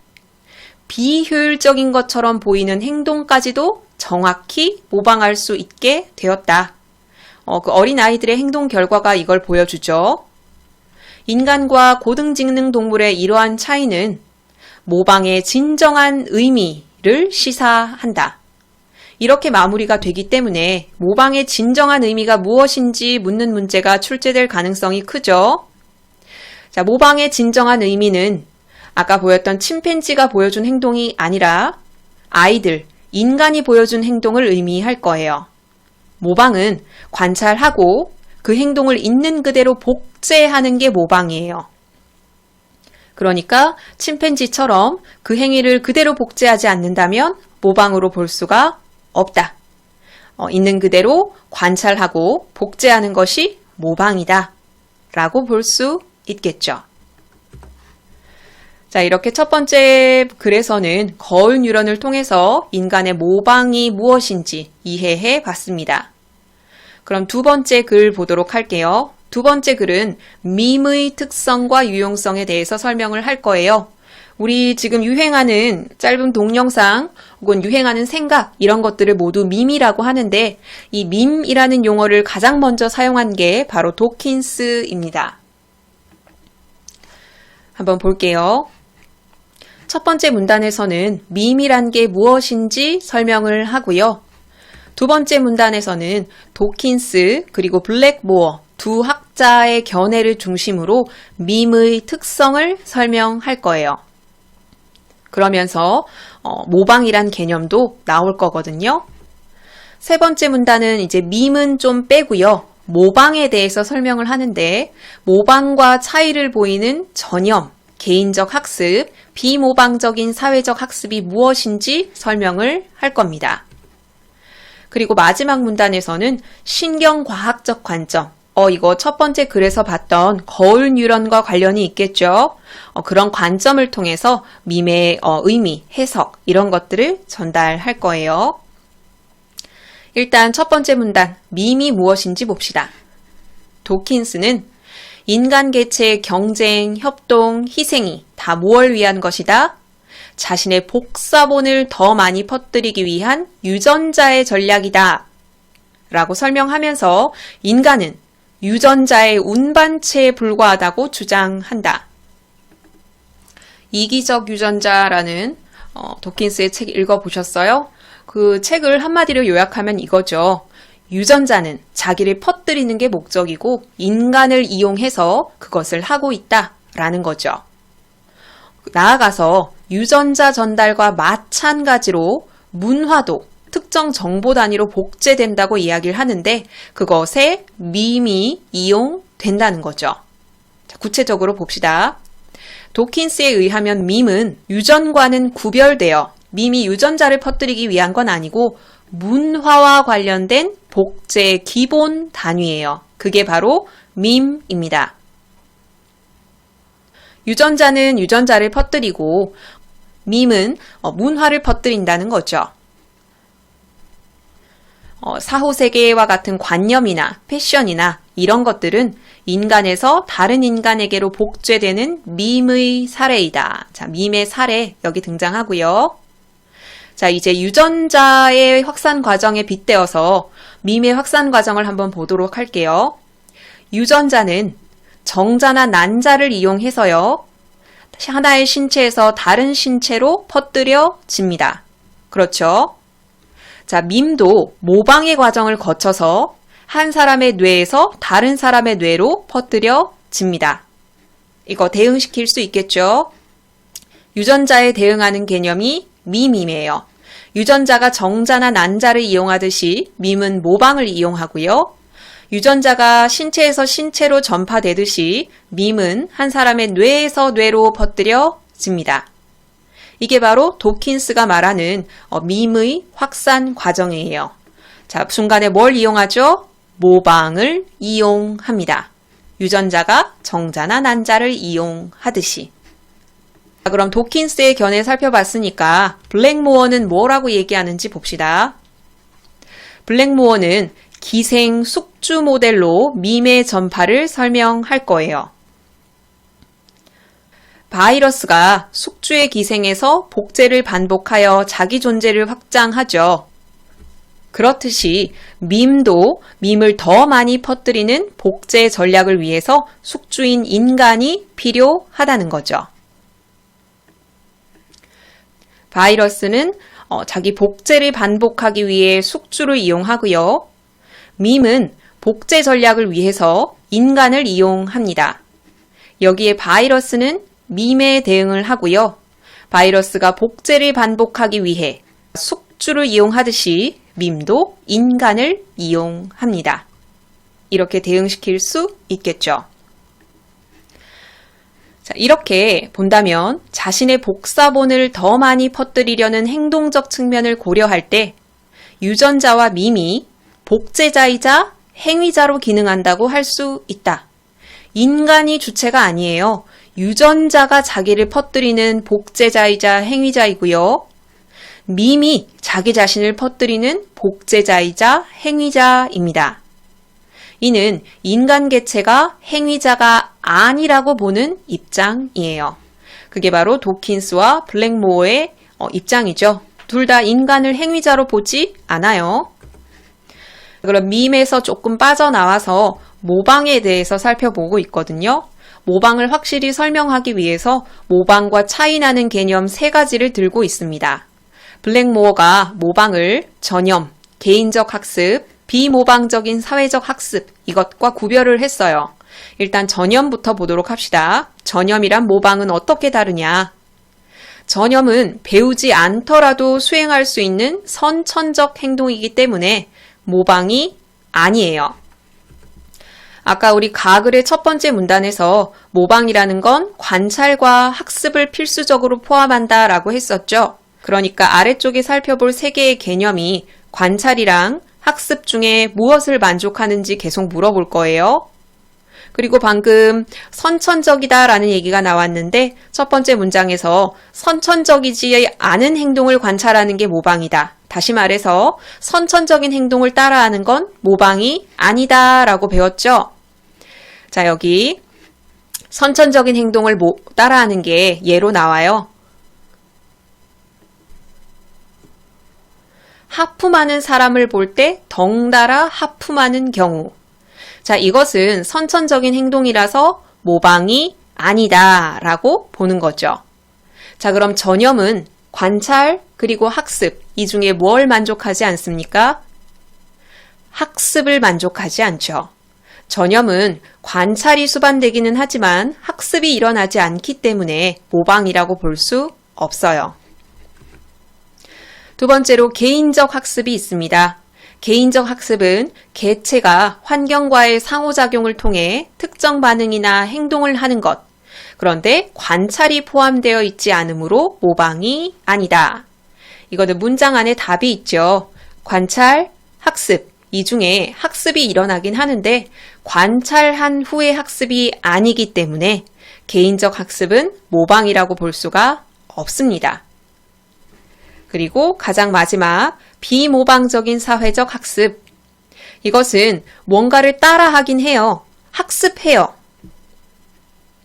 비효율적인 것처럼 보이는 행동까지도 정확히 모방할 수 있게 되었다. 그 어린아이들의 행동 결과가 이걸 보여주죠. 인간과 고등직능 동물의 이러한 차이는 모방의 진정한 의미를 시사한다. 이렇게 마무리가 되기 때문에 모방의 진정한 의미가 무엇인지 묻는 문제가 출제될 가능성이 크죠. 자, 모방의 진정한 의미는 아까 보였던 침팬지가 보여준 행동이 아니라 아이들, 인간이 보여준 행동을 의미할 거예요. 모방은 관찰하고 그 행동을 있는 그대로 복제하는 게 모방이에요. 그러니까 침팬지처럼 그 행위를 그대로 복제하지 않는다면 모방으로 볼 수가 없다. 있는 그대로 관찰하고 복제하는 것이 모방이다. 라고 볼 수 있겠죠. 자, 이렇게 첫 번째 글에서는 거울 뉴런을 통해서 인간의 모방이 무엇인지 이해해 봤습니다. 그럼 두 번째 글 보도록 할게요. 두 번째 글은 밈의 특성과 유용성에 대해서 설명을 할 거예요. 우리 지금 유행하는 짧은 동영상 혹은 유행하는 생각 이런 것들을 모두 밈이라고 하는데 이 밈이라는 용어를 가장 먼저 사용한 게 바로 도킨스입니다. 한번 볼게요. 첫 번째 문단에서는 밈이란 게 무엇인지 설명을 하고요. 두 번째 문단에서는 도킨스 그리고 블랙모어 두 학자의 견해를 중심으로 밈의 특성을 설명할 거예요. 그러면서 모방이란 개념도 나올 거거든요. 세 번째 문단은 이제 밈은 좀 빼고요. 모방에 대해서 설명을 하는데 모방과 차이를 보이는 전염, 개인적 학습, 비모방적인 사회적 학습이 무엇인지 설명을 할 겁니다. 그리고 마지막 문단에서는 신경과학적 관점, 이거 첫 번째 글에서 봤던 거울 뉴런과 관련이 있겠죠. 그런 관점을 통해서 밈의 의미, 해석 이런 것들을 전달할 거예요. 일단 첫 번째 문단, 밈이 무엇인지 봅시다. 도킨스는 인간 개체의 경쟁, 협동, 희생이 다 무엇을 위한 것이다? 자신의 복사본을 더 많이 퍼뜨리기 위한 유전자의 전략이다. 라고 설명하면서 인간은 유전자의 운반체에 불과하다고 주장한다. 이기적 유전자라는 도킨스의 책 읽어보셨어요? 그 책을 한마디로 요약하면 이거죠. 유전자는 자기를 퍼뜨리는 게 목적이고 인간을 이용해서 그것을 하고 있다라는 거죠. 나아가서 유전자 전달과 마찬가지로 문화도 특정 정보 단위로 복제된다고 이야기를 하는데 그것에 밈이 이용된다는 거죠. 자, 구체적으로 봅시다. 도킨스에 의하면 밈은 유전과는 구별되어 밈이 유전자를 퍼뜨리기 위한 건 아니고 문화와 관련된 복제의 기본 단위예요. 그게 바로 밈입니다. 유전자는 유전자를 퍼뜨리고 밈은 문화를 퍼뜨린다는 거죠. 사후세계와 같은 관념이나 패션이나 이런 것들은 인간에서 다른 인간에게로 복제되는 밈의 사례이다. 자, 밈의 사례 여기 등장하고요. 자, 이제 유전자의 확산 과정에 빗대어서 밈의 확산 과정을 한번 보도록 할게요. 유전자는 정자나 난자를 이용해서요. 하나의 신체에서 다른 신체로 퍼뜨려집니다. 그렇죠? 자, 밈도 모방의 과정을 거쳐서 한 사람의 뇌에서 다른 사람의 뇌로 퍼뜨려집니다. 이거 대응시킬 수 있겠죠? 유전자에 대응하는 개념이 밈이에요. 유전자가 정자나 난자를 이용하듯이 밈은 모방을 이용하고요. 유전자가 신체에서 신체로 전파되듯이 밈은 한 사람의 뇌에서 뇌로 퍼뜨려집니다. 이게 바로 도킨스가 말하는 밈의 확산 과정이에요. 자, 순간에 뭘 이용하죠? 모방을 이용합니다. 유전자가 정자나 난자를 이용하듯이. 자, 그럼 도킨스의 견해 살펴봤으니까 블랙모어는 뭐라고 얘기하는지 봅시다. 블랙모어는 기생 숙주 모델로 밈의 전파를 설명할 거예요. 바이러스가 숙주의 기생에서 복제를 반복하여 자기 존재를 확장하죠. 그렇듯이 밈도 밈을 더 많이 퍼뜨리는 복제 전략을 위해서 숙주인 인간이 필요하다는 거죠. 바이러스는 자기 복제를 반복하기 위해 숙주를 이용하고요. 밈은 복제 전략을 위해서 인간을 이용합니다. 여기에 바이러스는 밈에 대응을 하고요. 바이러스가 복제를 반복하기 위해 숙주를 이용하듯이 밈도 인간을 이용합니다. 이렇게 대응시킬 수 있겠죠. 자, 이렇게 본다면 자신의 복사본을 더 많이 퍼뜨리려는 행동적 측면을 고려할 때 유전자와 밈이 복제자이자 행위자로 기능한다고 할 수 있다. 인간이 주체가 아니에요. 유전자가 자기를 퍼뜨리는 복제자이자 행위자이고요. 밈이 자기 자신을 퍼뜨리는 복제자이자 행위자입니다. 이는 인간 개체가 행위자가 아니라고 보는 입장이에요. 그게 바로 도킨스와 블랙모어의 입장이죠. 둘 다 인간을 행위자로 보지 않아요. 그럼 밈에서 조금 빠져나와서 모방에 대해서 살펴보고 있거든요. 모방을 확실히 설명하기 위해서 모방과 차이나는 개념 3가지를 들고 있습니다. 블랙모어가 모방을 전염, 개인적 학습, 비모방적인 사회적 학습 이것과 구별을 했어요. 일단 전염부터 보도록 합시다. 전염이란 모방은 어떻게 다르냐? 전염은 배우지 않더라도 수행할 수 있는 선천적 행동이기 때문에 모방이 아니에요. 아까 우리 가글의 첫 번째 문단에서 모방이라는 건 관찰과 학습을 필수적으로 포함한다 라고 했었죠. 그러니까 아래쪽에 살펴볼 3개의 개념이 관찰이랑 학습 중에 무엇을 만족하는지 계속 물어볼 거예요. 그리고 방금 선천적이다 라는 얘기가 나왔는데 첫 번째 문장에서 선천적이지 않은 행동을 관찰하는 게 모방이다. 다시 말해서 선천적인 행동을 따라하는 건 모방이 아니다 라고 배웠죠. 자, 여기 선천적인 행동을 따라하는 게 예로 나와요. 하품하는 사람을 볼 때 덩달아 하품하는 경우. 자, 이것은 선천적인 행동이라서 모방이 아니다 라고 보는 거죠. 자, 그럼 전염은 관찰 그리고 학습 이 중에 뭘 만족하지 않습니까? 학습을 만족하지 않죠. 전염은 관찰이 수반되기는 하지만 학습이 일어나지 않기 때문에 모방이라고 볼 수 없어요. 두 번째로 개인적 학습이 있습니다. 개인적 학습은 개체가 환경과의 상호작용을 통해 특정 반응이나 행동을 하는 것. 그런데 관찰이 포함되어 있지 않으므로 모방이 아니다. 이거는 문장 안에 답이 있죠. 관찰, 학습. 이 중에 학습이 일어나긴 하는데 관찰한 후의 학습이 아니기 때문에 개인적 학습은 모방이라고 볼 수가 없습니다. 그리고 가장 마지막 비모방적인 사회적 학습. 이것은 뭔가를 따라하긴 해요. 학습해요.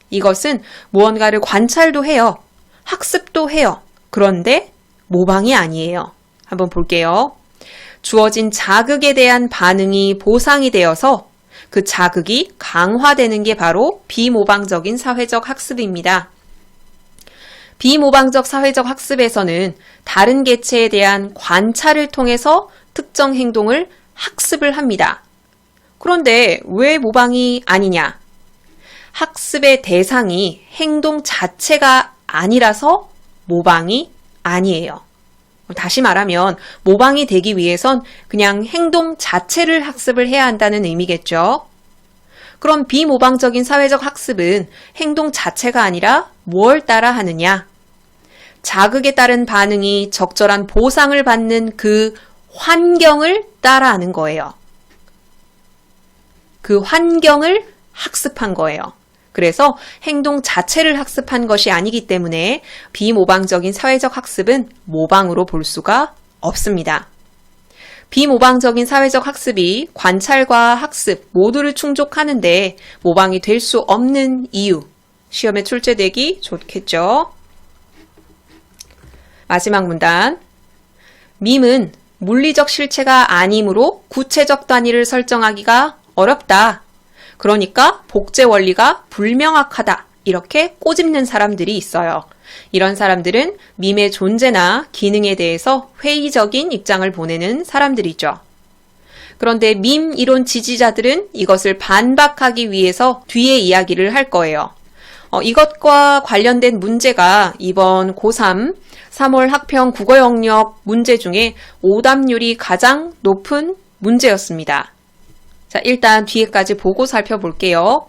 이것은 무언가를 관찰도 해요. 학습도 해요. 그런데 모방이 아니에요. 한번 볼게요. 주어진 자극에 대한 반응이 보상이 되어서 그 자극이 강화되는 게 바로 비모방적인 사회적 학습입니다. 비모방적 사회적 학습에서는 다른 개체에 대한 관찰을 통해서 특정 행동을 학습을 합니다. 그런데 왜 모방이 아니냐? 학습의 대상이 행동 자체가 아니라서 모방이 아니에요. 다시 말하면 모방이 되기 위해선 그냥 행동 자체를 학습을 해야 한다는 의미겠죠. 그럼 비모방적인 사회적 학습은 행동 자체가 아니라 뭘 따라 하느냐? 자극에 따른 반응이 적절한 보상을 받는 그 환경을 따라하는 거예요. 그 환경을 학습한 거예요. 그래서 행동 자체를 학습한 것이 아니기 때문에 비모방적인 사회적 학습은 모방으로 볼 수가 없습니다. 비모방적인 사회적 학습이 관찰과 학습 모두를 충족하는데 모방이 될 수 없는 이유, 시험에 출제되기 좋겠죠. 마지막 문단. 밈은 물리적 실체가 아니므로 구체적 단위를 설정하기가 어렵다. 그러니까 복제 원리가 불명확하다. 이렇게 꼬집는 사람들이 있어요. 이런 사람들은 밈의 존재나 기능에 대해서 회의적인 입장을 보내는 사람들이죠. 그런데 밈 이론 지지자들은 이것을 반박하기 위해서 뒤에 이야기를 할 거예요. 이것과 관련된 문제가 이번 고3 3월 학평 국어 영역 문제 중에 오답률이 가장 높은 문제였습니다. 자, 일단 뒤에까지 보고 살펴볼게요.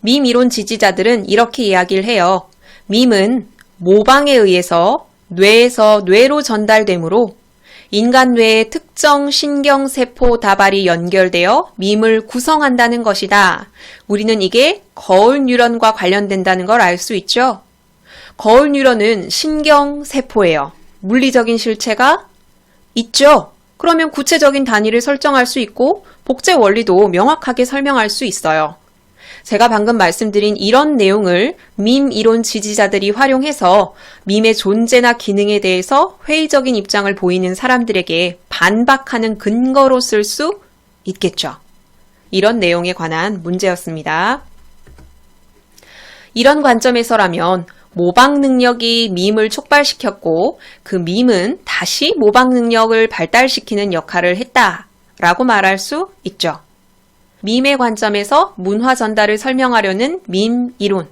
밈 이론 지지자들은 이렇게 이야기를 해요. 밈은 모방에 의해서 뇌에서 뇌로 전달되므로 인간 뇌의 특정 신경세포 다발이 연결되어 밈을 구성한다는 것이다. 우리는 이게 거울 뉴런과 관련된다는 걸 알 수 있죠? 거울 뉴런은 신경세포예요. 물리적인 실체가 있죠? 그러면 구체적인 단위를 설정할 수 있고 복제 원리도 명확하게 설명할 수 있어요. 제가 방금 말씀드린 이런 내용을 밈 이론 지지자들이 활용해서 밈의 존재나 기능에 대해서 회의적인 입장을 보이는 사람들에게 반박하는 근거로 쓸 수 있겠죠. 이런 내용에 관한 문제였습니다. 이런 관점에서라면 모방 능력이 밈을 촉발시켰고 그 밈은 다시 모방 능력을 발달시키는 역할을 했다라고 말할 수 있죠. 밈의 관점에서 문화 전달을 설명하려는 밈 이론.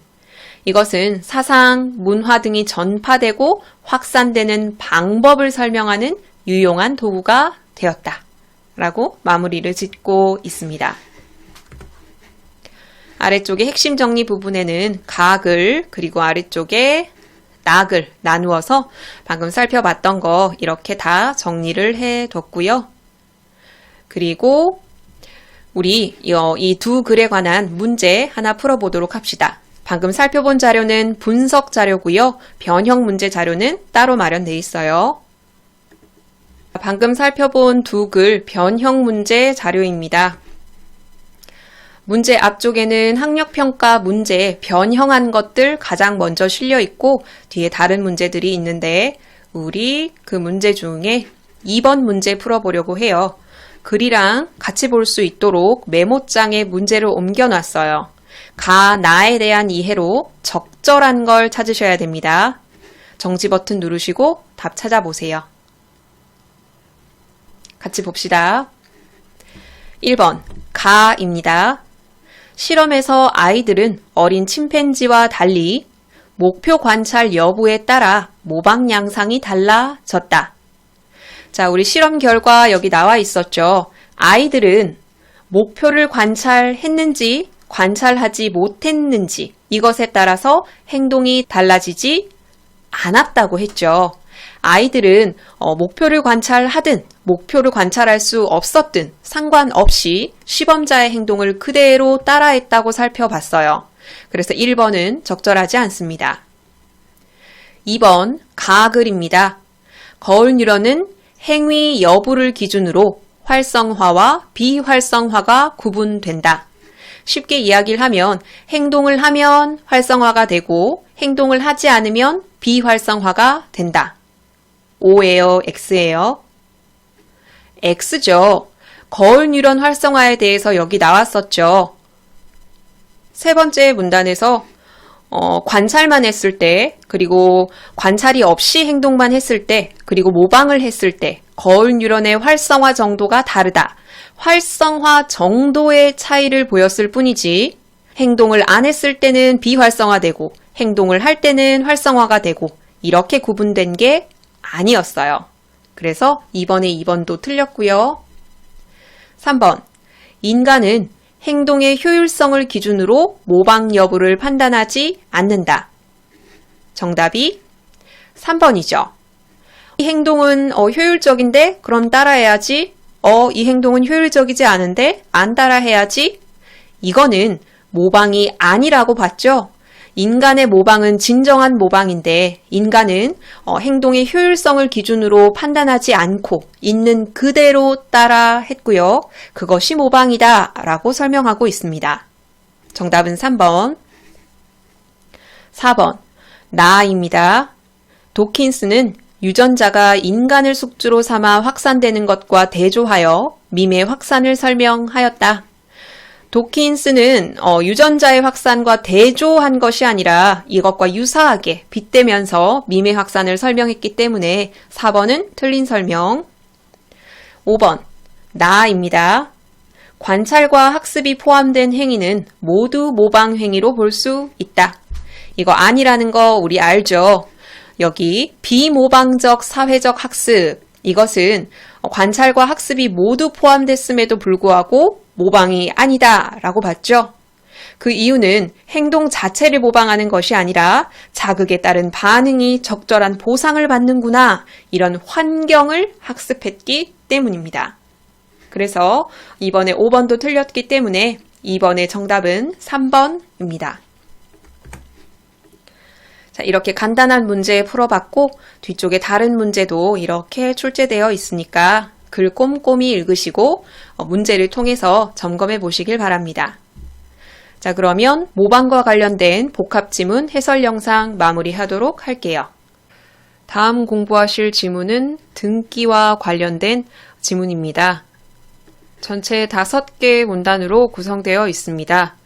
이것은 사상, 문화 등이 전파되고 확산되는 방법을 설명하는 유용한 도구가 되었다라고 마무리를 짓고 있습니다. 아래쪽의 핵심 정리 부분에는 가글 그리고 아래쪽에 낙을 나누어서 방금 살펴봤던 거 이렇게 다 정리를 해뒀고요. 그리고 우리 이 두 글에 관한 문제 하나 풀어보도록 합시다. 방금 살펴본 자료는 분석 자료고요. 변형 문제 자료는 따로 마련되어 있어요. 방금 살펴본 두 글 변형 문제 자료입니다. 문제 앞쪽에는 학력평가 문제 변형한 것들 가장 먼저 실려 있고 뒤에 다른 문제들이 있는데 우리 그 문제 중에 2번 문제 풀어보려고 해요. 글이랑 같이 볼 수 있도록 메모장에 문제를 옮겨놨어요. 가, 나에 대한 이해로 적절한 걸 찾으셔야 됩니다. 정지 버튼 누르시고 답 찾아보세요. 같이 봅시다. 1번 가입니다. 실험에서 아이들은 어린 침팬지와 달리 목표 관찰 여부에 따라 모방 양상이 달라졌다. 자, 우리 실험 결과 여기 나와 있었죠. 아이들은 목표를 관찰했는지 관찰하지 못했는지 이것에 따라서 행동이 달라지지 않았다고 했죠. 아이들은 목표를 관찰하든 목표를 관찰할 수 없었든 상관없이 시범자의 행동을 그대로 따라했다고 살펴봤어요. 그래서 1번은 적절하지 않습니다. 2번 가글입니다. 거울 유런은 행위 여부를 기준으로 활성화와 비활성화가 구분된다. 쉽게 이야기를 하면 행동을 하면 활성화가 되고 행동을 하지 않으면 비활성화가 된다. O예요, X예요? X죠. 거울 뉴런 활성화에 대해서 여기 나왔었죠. 세 번째 문단에서 관찰만 했을 때, 그리고 관찰이 없이 행동만 했을 때, 그리고 모방을 했을 때 거울 뉴런의 활성화 정도가 다르다. 활성화 정도의 차이를 보였을 뿐이지 행동을 안 했을 때는 비활성화되고 행동을 할 때는 활성화가 되고 이렇게 구분된 게 아니었어요. 그래서 2번에 2번도 틀렸고요. 3번. 인간은 행동의 효율성을 기준으로 모방 여부를 판단하지 않는다. 정답이 3번이죠. 이 행동은 효율적인데 그럼 따라해야지. 이 행동은 효율적이지 않은데 안 따라해야지. 이거는 모방이 아니라고 봤죠. 인간의 모방은 진정한 모방인데 인간은 행동의 효율성을 기준으로 판단하지 않고 있는 그대로 따라 했고요. 그것이 모방이다 라고 설명하고 있습니다. 정답은 3번. 4번. 나입니다. 도킨스는 유전자가 인간을 숙주로 삼아 확산되는 것과 대조하여 밈의 확산을 설명하였다. 도킨스는 유전자의 확산과 대조한 것이 아니라 이것과 유사하게 빗대면서 밈의 확산을 설명했기 때문에 4번은 틀린 설명. 5번. 나입니다. 관찰과 학습이 포함된 행위는 모두 모방 행위로 볼 수 있다. 이거 아니라는 거 우리 알죠? 여기 비모방적 사회적 학습, 이것은 관찰과 학습이 모두 포함됐음에도 불구하고 모방이 아니다 라고 봤죠. 그 이유는 행동 자체를 모방하는 것이 아니라 자극에 따른 반응이 적절한 보상을 받는구나, 이런 환경을 학습했기 때문입니다. 그래서 이번에 5번도 틀렸기 때문에 이번의 정답은 3번입니다. 자, 이렇게 간단한 문제 풀어봤고 뒤쪽에 다른 문제도 이렇게 출제되어 있으니까 글 꼼꼼히 읽으시고 문제를 통해서 점검해 보시길 바랍니다. 자, 그러면 모방과 관련된 복합지문 해설 영상 마무리하도록 할게요. 다음 공부하실 지문은 등기와 관련된 지문입니다. 전체 5개 문단으로 구성되어 있습니다.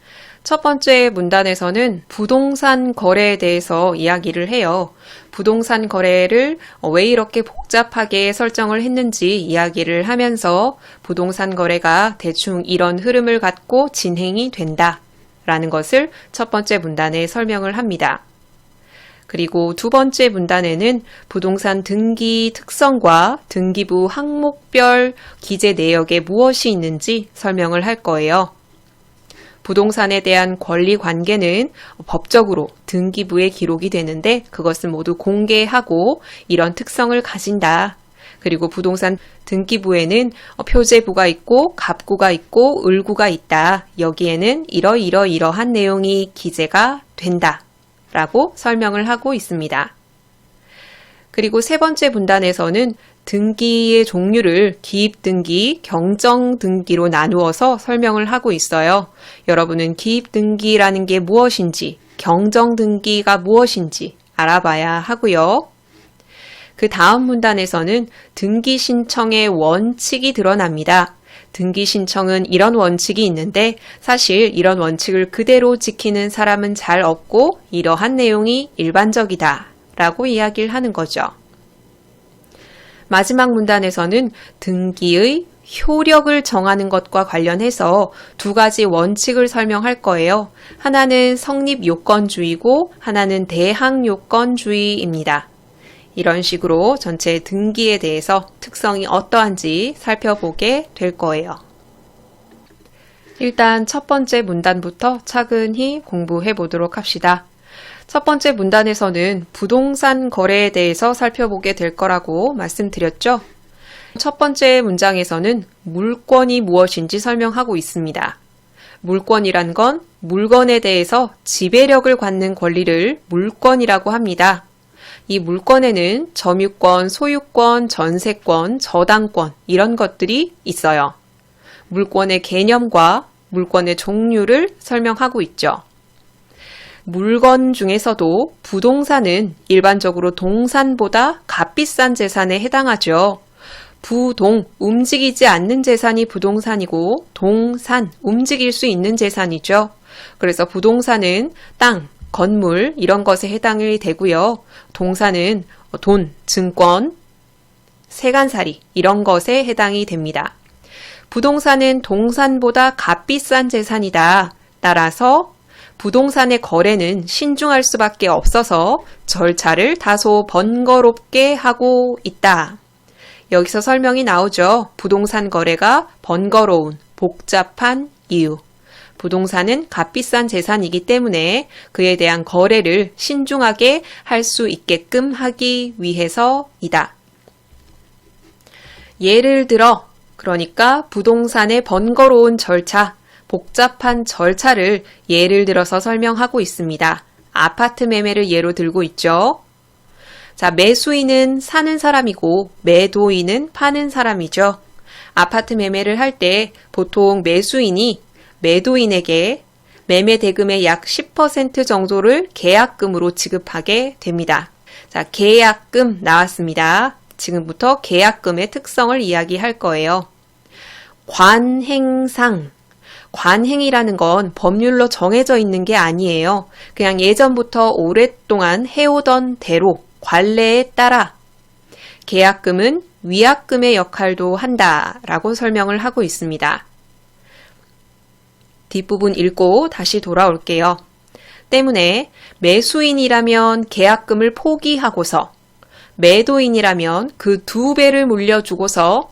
첫 번째 문단에서는 부동산 거래에 대해서 이야기를 해요. 부동산 거래를 왜 이렇게 복잡하게 설정을 했는지 이야기를 하면서 부동산 거래가 대충 이런 흐름을 갖고 진행이 된다 라는 것을 첫 번째 문단에 설명을 합니다. 그리고 두 번째 문단에는 부동산 등기 특성과 등기부 항목별 기재 내역에 무엇이 있는지 설명을 할 거예요. 부동산에 대한 권리 관계는 법적으로 등기부에 기록이 되는데 그것은 모두 공개하고 이런 특성을 가진다. 그리고 부동산 등기부에는 표제부가 있고 갑구가 있고 을구가 있다. 여기에는 이러한 내용이 기재가 된다 라고 설명을 하고 있습니다. 그리고 세 번째 문단에서는 등기의 종류를 기입등기, 경정등기로 나누어서 설명을 하고 있어요. 여러분은 기입등기라는 게 무엇인지, 경정등기가 무엇인지 알아봐야 하고요. 그 다음 문단에서는 등기 신청의 원칙이 드러납니다. 등기 신청은 이런 원칙이 있는데 사실 이런 원칙을 그대로 지키는 사람은 잘 없고 이러한 내용이 일반적이다 라고 이야기를 하는 거죠. 마지막 문단에서는 등기의 효력을 정하는 것과 관련해서 두 가지 원칙을 설명할 거예요. 하나는 성립요건주의고 하나는 대항요건주의입니다. 이런 식으로 전체 등기에 대해서 특성이 어떠한지 살펴보게 될 거예요. 일단 첫 번째 문단부터 차근히 공부해 보도록 합시다. 첫 번째 문단에서는 부동산 거래에 대해서 살펴보게 될 거라고 말씀드렸죠. 첫 번째 문장에서는 물권이 무엇인지 설명하고 있습니다. 물권이란 건 물건에 대해서 지배력을 갖는 권리를 물권이라고 합니다. 이 물권에는 점유권, 소유권, 전세권, 저당권 이런 것들이 있어요. 물권의 개념과 물권의 종류를 설명하고 있죠. 물건 중에서도 부동산은 일반적으로 동산보다 값비싼 재산에 해당하죠. 부동, 움직이지 않는 재산이 부동산이고 동산, 움직일 수 있는 재산이죠. 그래서 부동산은 땅, 건물 이런 것에 해당이 되고요. 동산은 돈, 증권, 세간살이 이런 것에 해당이 됩니다. 부동산은 동산보다 값비싼 재산이다. 따라서 부동산의 거래는 신중할 수밖에 없어서 절차를 다소 번거롭게 하고 있다. 여기서 설명이 나오죠. 부동산 거래가 번거로운, 복잡한 이유. 부동산은 값비싼 재산이기 때문에 그에 대한 거래를 신중하게 할 수 있게끔 하기 위해서이다. 예를 들어, 그러니까 부동산의 번거로운 절차, 복잡한 절차를 예를 들어서 설명하고 있습니다. 아파트 매매를 예로 들고 있죠. 자, 매수인은 사는 사람이고 매도인은 파는 사람이죠. 아파트 매매를 할 때 보통 매수인이 매도인에게 매매 대금의 약 10% 정도를 계약금으로 지급하게 됩니다. 자, 계약금 나왔습니다. 지금부터 계약금의 특성을 이야기할 거예요. 관행상. 관행이라는 건 법률로 정해져 있는 게 아니에요. 그냥 예전부터 오랫동안 해오던 대로 관례에 따라 계약금은 위약금의 역할도 한다라고 설명을 하고 있습니다. 뒷부분 읽고 다시 돌아올게요. 때문에 매수인이라면 계약금을 포기하고서 매도인이라면 그 2배를 물려주고서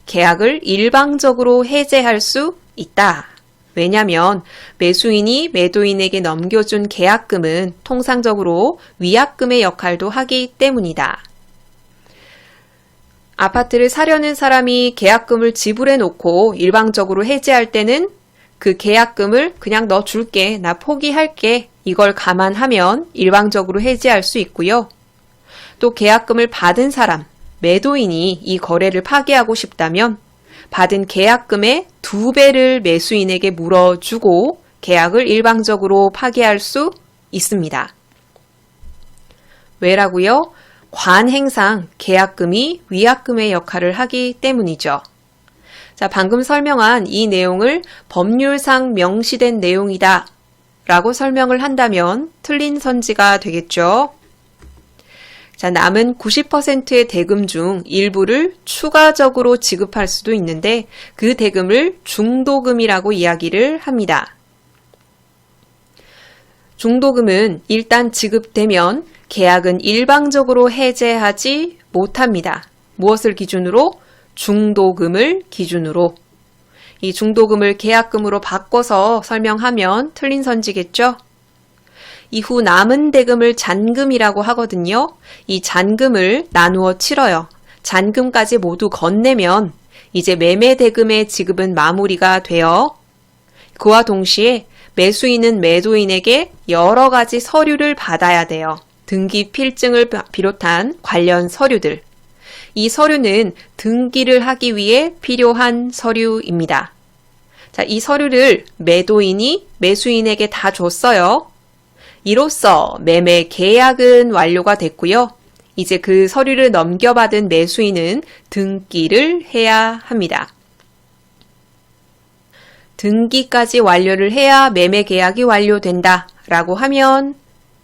계약을 일방적으로 해제할 수 있다. 왜냐하면 매수인이 매도인에게 넘겨준 계약금은 통상적으로 위약금의 역할도 하기 때문이다. 아파트를 사려는 사람이 계약금을 지불해 놓고 일방적으로 해제할 때는 그 계약금을 그냥 너 줄게, 나 포기할게, 이걸 감안하면 일방적으로 해제할 수 있고요. 또 계약금을 받은 사람, 매도인이 이 거래를 파기하고 싶다면 받은 계약금의 2배를 매수인에게 물어주고 계약을 일방적으로 파기할 수 있습니다. 왜라고요? 관행상 계약금이 위약금의 역할을 하기 때문이죠. 자, 방금 설명한 이 내용을 법률상 명시된 내용이다 라고 설명을 한다면 틀린 선지가 되겠죠. 자, 남은 90%의 대금 중 일부를 추가적으로 지급할 수도 있는데 그 대금을 중도금이라고 이야기를 합니다. 중도금은 일단 지급되면 계약은 일방적으로 해제하지 못합니다. 무엇을 기준으로? 중도금을 기준으로. 이 중도금을 계약금으로 바꿔서 설명하면 틀린 선지겠죠? 이후 남은 대금을 잔금이라고 하거든요. 이 잔금을 나누어 치러요. 잔금까지 모두 건네면 이제 매매 대금의 지급은 마무리가 되어 그와 동시에 매수인은 매도인에게 여러 가지 서류를 받아야 돼요. 등기 필증을 비롯한 관련 서류들. 이 서류는 등기를 하기 위해 필요한 서류입니다. 자, 이 서류를 매도인이 매수인에게 다 줬어요. 이로써 매매 계약은 완료가 됐고요. 이제 그 서류를 넘겨받은 매수인은 등기를 해야 합니다. 등기까지 완료를 해야 매매 계약이 완료된다 라고 하면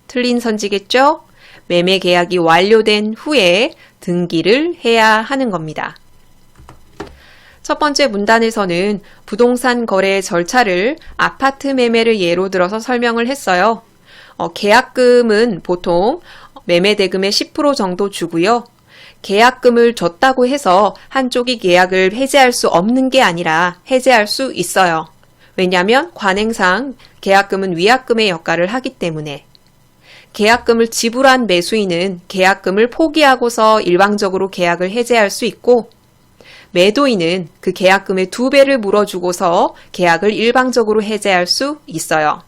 틀린 선지겠죠? 매매 계약이 완료된 후에 등기를 해야 하는 겁니다. 첫 번째 문단에서는 부동산 거래 절차를 아파트 매매를 예로 들어서 설명을 했어요. 계약금은 보통 매매 대금의 10% 정도 주고요. 계약금을 줬다고 해서 한쪽이 계약을 해제할 수 없는 게 아니라 해제할 수 있어요. 왜냐하면 관행상 계약금은 위약금의 역할을 하기 때문에 계약금을 지불한 매수인은 계약금을 포기하고서 일방적으로 계약을 해제할 수 있고 매도인은 그 계약금의 2배를 물어주고서 계약을 일방적으로 해제할 수 있어요.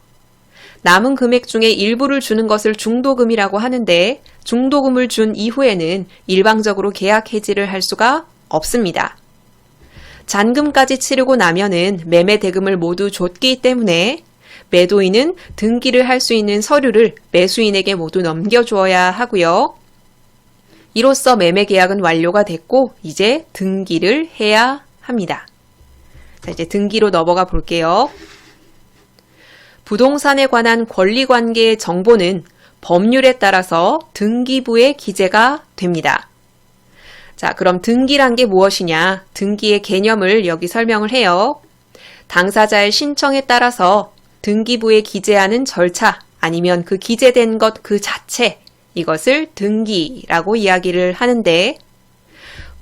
남은 금액 중에 일부를 주는 것을 중도금이라고 하는데 중도금을 준 이후에는 일방적으로 계약 해지를 할 수가 없습니다. 잔금까지 치르고 나면은 매매 대금을 모두 줬기 때문에 매도인은 등기를 할 수 있는 서류를 매수인에게 모두 넘겨주어야 하고요. 이로써 매매 계약은 완료가 됐고 이제 등기를 해야 합니다. 자, 이제 등기로 넘어가 볼게요. 부동산에 관한 권리관계의 정보는 법률에 따라서 등기부에 기재가 됩니다. 자, 그럼 등기란 게 무엇이냐? 등기의 개념을 여기 설명을 해요. 당사자의 신청에 따라서 등기부에 기재하는 절차 아니면 그 기재된 것 그 자체 이것을 등기라고 이야기를 하는데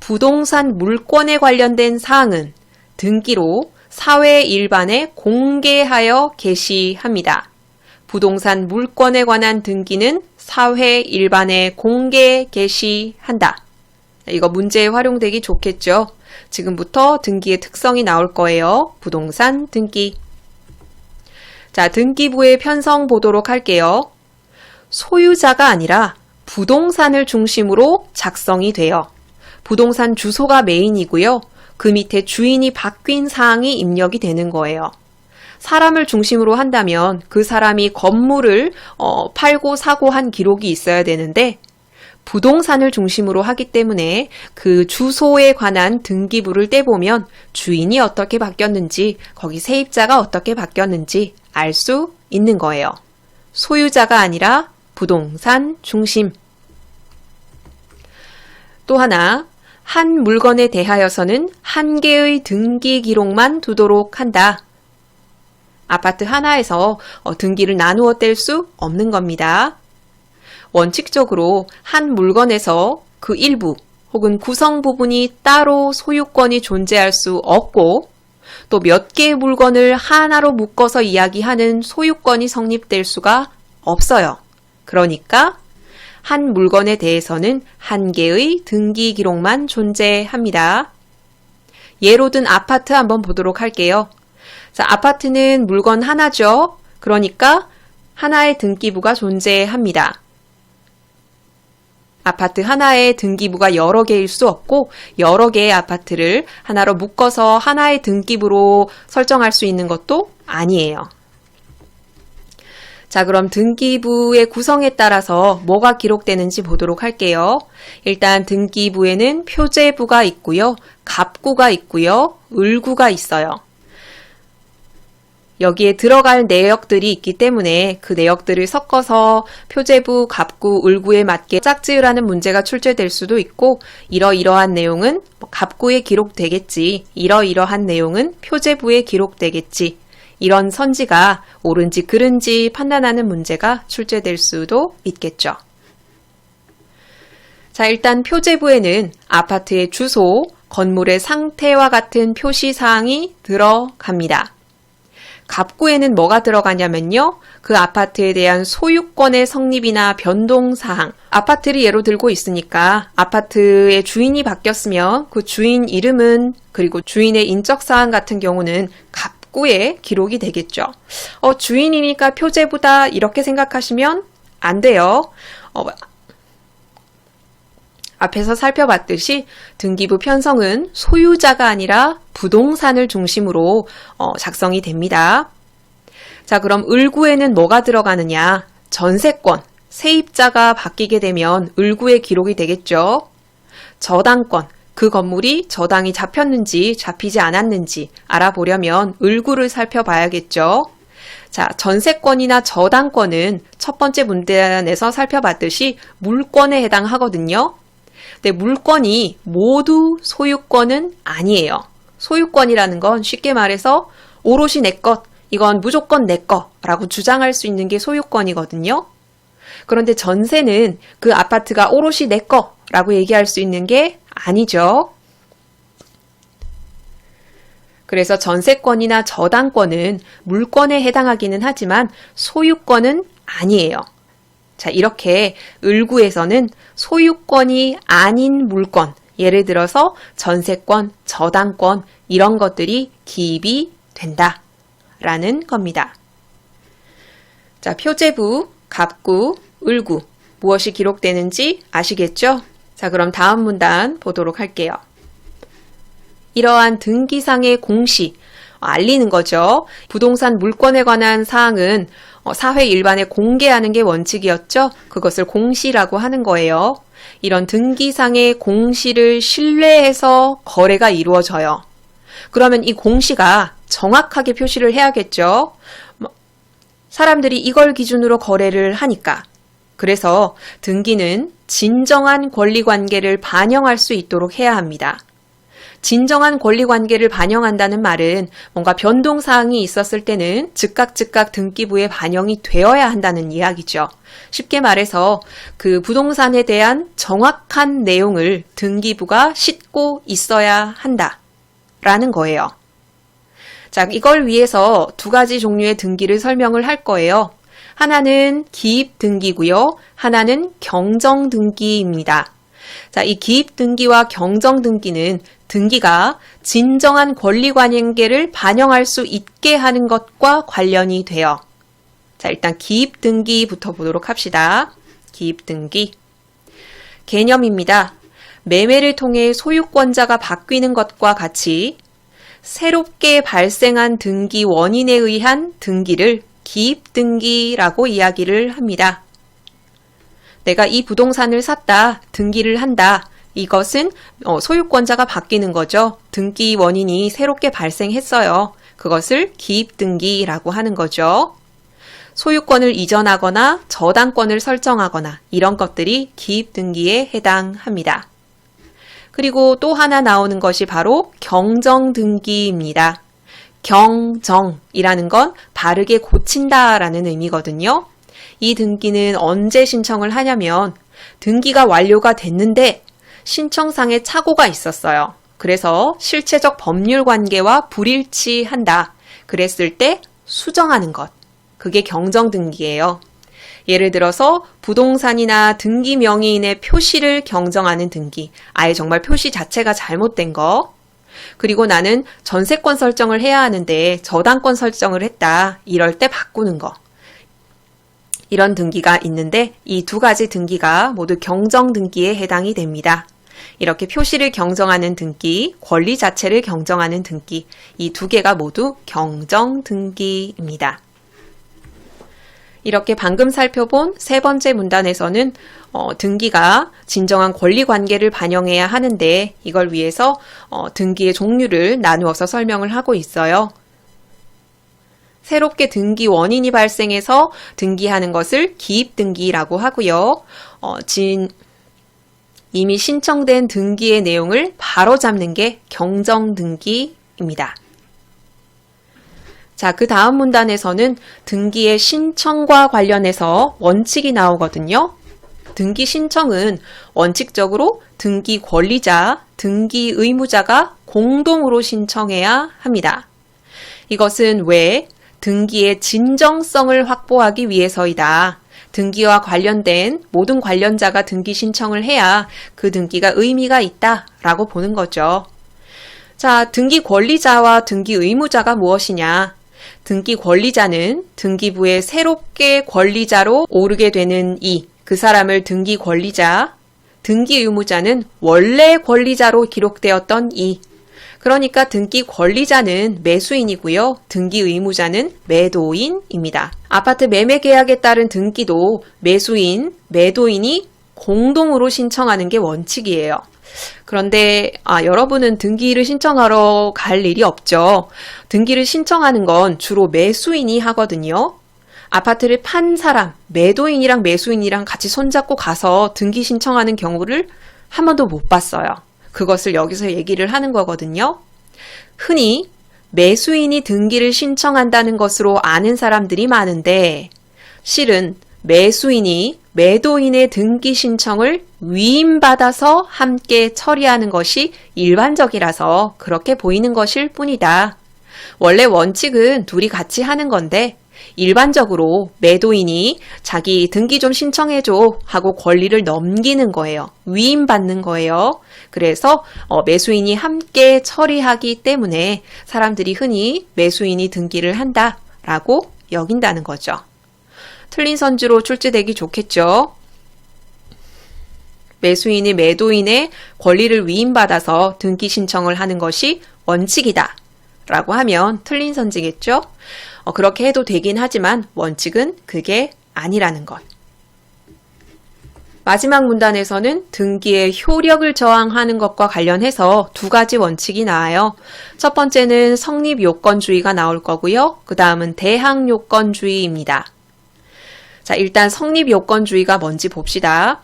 부동산 물권에 관련된 사항은 등기로 사회 일반에 공개하여 게시합니다. 부동산 물권에 관한 등기는 사회 일반에 공개 게시한다. 이거 문제에 활용되기 좋겠죠? 지금부터 등기의 특성이 나올 거예요. 부동산 등기. 자, 등기부의 편성 보도록 할게요. 소유자가 아니라 부동산을 중심으로 작성이 돼요. 부동산 주소가 메인이고요. 그 밑에 주인이 바뀐 사항이 입력이 되는 거예요. 사람을 중심으로 한다면 그 사람이 건물을 팔고 사고 한 기록이 있어야 되는데 부동산을 중심으로 하기 때문에 그 주소에 관한 등기부를 떼보면 주인이 어떻게 바뀌었는지 거기 세입자가 어떻게 바뀌었는지 알 수 있는 거예요. 소유자가 아니라 부동산 중심. 또 하나, 한 물건에 대하여서는 한 개의 등기 기록만 두도록 한다. 아파트 하나에서 등기를 나누어 뗄 수 없는 겁니다. 원칙적으로 한 물건에서 그 일부 혹은 구성 부분이 따로 소유권이 존재할 수 없고 또 몇 개의 물건을 하나로 묶어서 이야기하는 소유권이 성립될 수가 없어요. 그러니까 한 물건에 대해서는 한 개의 등기 기록만 존재합니다. 예로 든 아파트 한번 보도록 할게요. 자, 아파트는 물건 하나죠. 그러니까 하나의 등기부가 존재합니다. 아파트 하나의 등기부가 여러 개일 수 없고 여러 개의 아파트를 하나로 묶어서 하나의 등기부로 설정할 수 있는 것도 아니에요. 자, 그럼 등기부의 구성에 따라서 뭐가 기록되는지 보도록 할게요. 일단 등기부에는 표제부가 있고요. 갑구가 있고요. 을구가 있어요. 여기에 들어갈 내역들이 있기 때문에 그 내역들을 섞어서 표제부, 갑구, 을구에 맞게 짝지으라는 문제가 출제될 수도 있고 이러이러한 내용은 갑구에 기록되겠지, 이러이러한 내용은 표제부에 기록되겠지 이런 선지가 옳은지 그른지 판단하는 문제가 출제될 수도 있겠죠. 자, 일단 표제부에는 아파트의 주소, 건물의 상태와 같은 표시사항이 들어갑니다. 갑구에는 뭐가 들어가냐면요. 그 아파트에 대한 소유권의 성립이나 변동사항, 아파트를 예로 들고 있으니까 아파트의 주인이 바뀌었으면 그 주인 이름은 그리고 주인의 인적사항 같은 경우는 갑구에 기록이 되겠죠. 주인이니까 표제부다 이렇게 생각하시면 안 돼요. 앞에서 살펴봤듯이 등기부 편성은 소유자가 아니라 부동산을 중심으로 작성이 됩니다. 자, 그럼 을구에는 뭐가 들어가느냐? 전세권, 세입자가 바뀌게 되면 을구에 기록이 되겠죠. 저당권, 그 건물이 저당이 잡혔는지 잡히지 않았는지 알아보려면 을구를 살펴봐야겠죠. 자, 전세권이나 저당권은 첫 번째 문단에서 살펴봤듯이 물권에 해당하거든요. 근데 물권이 모두 소유권은 아니에요. 소유권이라는 건 쉽게 말해서 오롯이 내 것, 이건 무조건 내 거라고 주장할 수 있는 게 소유권이거든요. 그런데 전세는 그 아파트가 오롯이 내 거라고 얘기할 수 있는 게 아니죠. 그래서 전세권이나 저당권은 물권에 해당하기는 하지만 소유권은 아니에요. 자, 이렇게 을구에서는 소유권이 아닌 물권, 예를 들어서 전세권, 저당권 이런 것들이 기입이 된다라는 겁니다. 자, 자, 표제부, 갑구, 을구 무엇이 기록되는지 아시겠죠? 자, 그럼 다음 문단 보도록 할게요. 이러한 등기상의 공시, 알리는 거죠. 부동산 물권에 관한 사항은 사회 일반에 공개하는 게 원칙이었죠. 그것을 공시라고 하는 거예요. 이런 등기상의 공시를 신뢰해서 거래가 이루어져요. 그러면 이 공시가 정확하게 표시를 해야겠죠. 사람들이 이걸 기준으로 거래를 하니까. 그래서 등기는 진정한 권리관계를 반영할 수 있도록 해야 합니다. 진정한 권리관계를 반영한다는 말은 뭔가 변동사항이 있었을 때는 즉각 등기부에 반영이 되어야 한다는 이야기죠. 쉽게 말해서 그 부동산에 대한 정확한 내용을 등기부가 싣고 있어야 한다라는 거예요. 자, 이걸 위해서 두 가지 종류의 등기를 설명을 할 거예요. 하나는 기입등기고요. 하나는 경정등기입니다. 자, 이 기입등기와 경정등기는 등기가 진정한 권리관계를 반영할 수 있게 하는 것과 관련이 돼요. 자, 일단 기입등기부터 보도록 합시다. 기입등기. 개념입니다. 매매를 통해 소유권자가 바뀌는 것과 같이 새롭게 발생한 등기 원인에 의한 등기를 기입등기라고 이야기를 합니다. 내가 이 부동산을 샀다, 등기를 한다. 이것은 소유권자가 바뀌는 거죠. 등기 원인이 새롭게 발생했어요. 그것을 기입등기라고 하는 거죠. 소유권을 이전하거나 저당권을 설정하거나 이런 것들이 기입등기에 해당합니다. 그리고 또 하나 나오는 것이 바로 경정등기입니다. 경정이라는 건 바르게 고친다라는 의미거든요. 이 등기는 언제 신청을 하냐면 등기가 완료가 됐는데 신청상에 착오가 있었어요. 그래서 실체적 법률 관계와 불일치한다. 그랬을 때 수정하는 것. 그게 경정등기예요. 예를 들어서 부동산이나 등기 명의인의 표시를 경정하는 등기. 아예 정말 표시 자체가 잘못된 거. 그리고 나는 전세권 설정을 해야 하는데 저당권 설정을 했다. 이럴 때 바꾸는 거. 이런 등기가 있는데 이 두 가지 등기가 모두 경정등기에 해당이 됩니다. 이렇게 표시를 경정하는 등기, 권리 자체를 경정하는 등기, 이 두 개가 모두 경정등기입니다. 이렇게 방금 살펴본 세 번째 문단에서는 등기가 진정한 권리관계를 반영해야 하는데 이걸 위해서 등기의 종류를 나누어서 설명을 하고 있어요. 새롭게 등기 원인이 발생해서 등기하는 것을 기입등기라고 하고요. 이미 신청된 등기의 내용을 바로잡는 게 경정등기입니다. 자, 그 다음 문단에서는 등기의 신청과 관련해서 원칙이 나오거든요. 등기 신청은 원칙적으로 등기 권리자, 등기 의무자가 공동으로 신청해야 합니다. 이것은 왜? 등기의 진정성을 확보하기 위해서이다. 등기와 관련된 모든 관련자가 등기 신청을 해야 그 등기가 의미가 있다라고 보는 거죠. 자, 등기 권리자와 등기 의무자가 무엇이냐? 등기 권리자는 등기부에 새롭게 권리자로 오르게 되는 그 사람을 등기 권리자, 등기 의무자는 원래 권리자로 기록되었던 그러니까 등기 권리자는 매수인이고요. 등기 의무자는 매도인입니다. 아파트 매매 계약에 따른 등기도 매수인, 매도인이 공동으로 신청하는 게 원칙이에요. 그런데 여러분은 등기를 신청하러 갈 일이 없죠. 등기를 신청하는 건 주로 매수인이 하거든요. 아파트를 판 사람, 매도인이랑 매수인이랑 같이 손잡고 가서 등기 신청하는 경우를 한 번도 못 봤어요. 그것을 여기서 얘기를 하는 거거든요. 흔히 매수인이 등기를 신청한다는 것으로 아는 사람들이 많은데 실은 매수인이 매도인의 등기 신청을 위임받아서 함께 처리하는 것이 일반적이라서 그렇게 보이는 것일 뿐이다. 원래 원칙은 둘이 같이 하는 건데 일반적으로 매도인이 자기 등기 좀 신청해줘 하고 권리를 넘기는 거예요. 위임받는 거예요. 그래서 매수인이 함께 처리하기 때문에 사람들이 흔히 매수인이 등기를 한다라고 여긴다는 거죠. 틀린 선지로 출제되기 좋겠죠. 매수인이 매도인의 권리를 위임받아서 등기 신청을 하는 것이 원칙이다 라고 하면 틀린 선지겠죠. 그렇게 해도 되긴 하지만 원칙은 그게 아니라는 것. 마지막 문단에서는 등기의 효력을 저항하는 것과 관련해서 두 가지 원칙이 나와요. 첫 번째는 성립요건주의가 나올 거고요. 그 다음은 대항요건주의입니다. 자, 일단 성립요건주의가 뭔지 봅시다.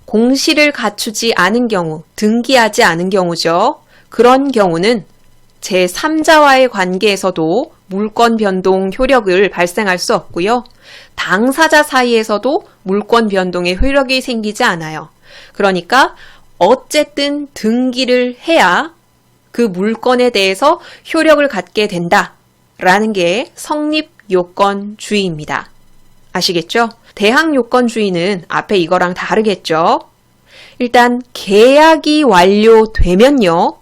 공시를 갖추지 않은 경우, 등기하지 않은 경우죠. 그런 경우는 제3자와의 관계에서도 물권 변동 효력을 발생할 수 없고요. 당사자 사이에서도 물권 변동의 효력이 생기지 않아요. 그러니까 어쨌든 등기를 해야 그 물권에 대해서 효력을 갖게 된다라는 게 성립요건주의입니다. 아시겠죠? 대항요건주의는 앞에 이거랑 다르겠죠? 일단 계약이 완료되면요.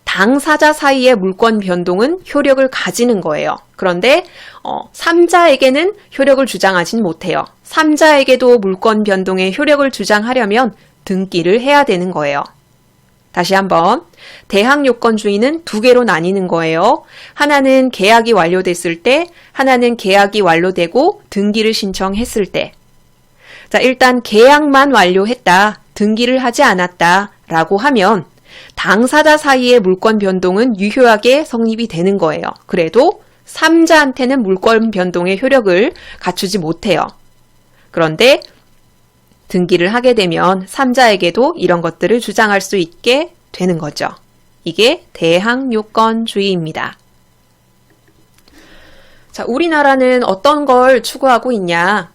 당사자 사이의 물권 변동은 효력을 가지는 거예요. 그런데 3자에게는 효력을 주장하진 못해요. 3자에게도 물권 변동의 효력을 주장하려면 등기를 해야 되는 거예요. 다시 한번 대항요건주의는 두 개로 나뉘는 거예요. 하나는 계약이 완료됐을 때, 하나는 계약이 완료되고 등기를 신청했을 때. 자, 일단 계약만 완료했다, 등기를 하지 않았다 라고 하면 당사자 사이의 물권 변동은 유효하게 성립이 되는 거예요. 그래도 3자한테는 물권 변동의 효력을 갖추지 못해요. 그런데 등기를 하게 되면 3자에게도 이런 것들을 주장할 수 있게 되는 거죠. 이게 대항요건주의입니다. 자, 우리나라는 어떤 걸 추구하고 있냐?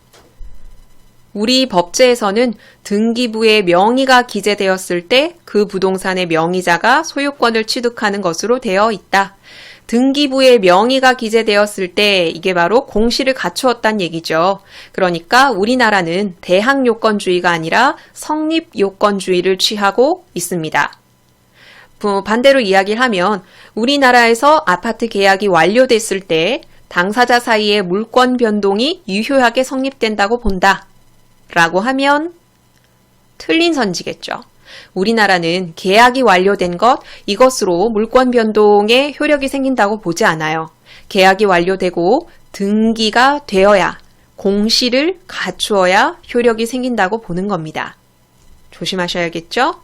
우리 법제에서는 등기부에 명의가 기재되었을 때 그 부동산의 명의자가 소유권을 취득하는 것으로 되어 있다. 등기부에 명의가 기재되었을 때 이게 바로 공시를 갖추었다는 얘기죠. 그러니까 우리나라는 대항요건주의가 아니라 성립요건주의를 취하고 있습니다. 반대로 이야기를 하면 우리나라에서 아파트 계약이 완료됐을 때 당사자 사이의 물권 변동이 유효하게 성립된다고 본다 라고 하면 틀린 선지겠죠. 우리나라는 계약이 완료된 것, 이것으로 물권 변동에 효력이 생긴다고 보지 않아요. 계약이 완료되고 등기가 되어야, 공시를 갖추어야 효력이 생긴다고 보는 겁니다. 조심하셔야겠죠?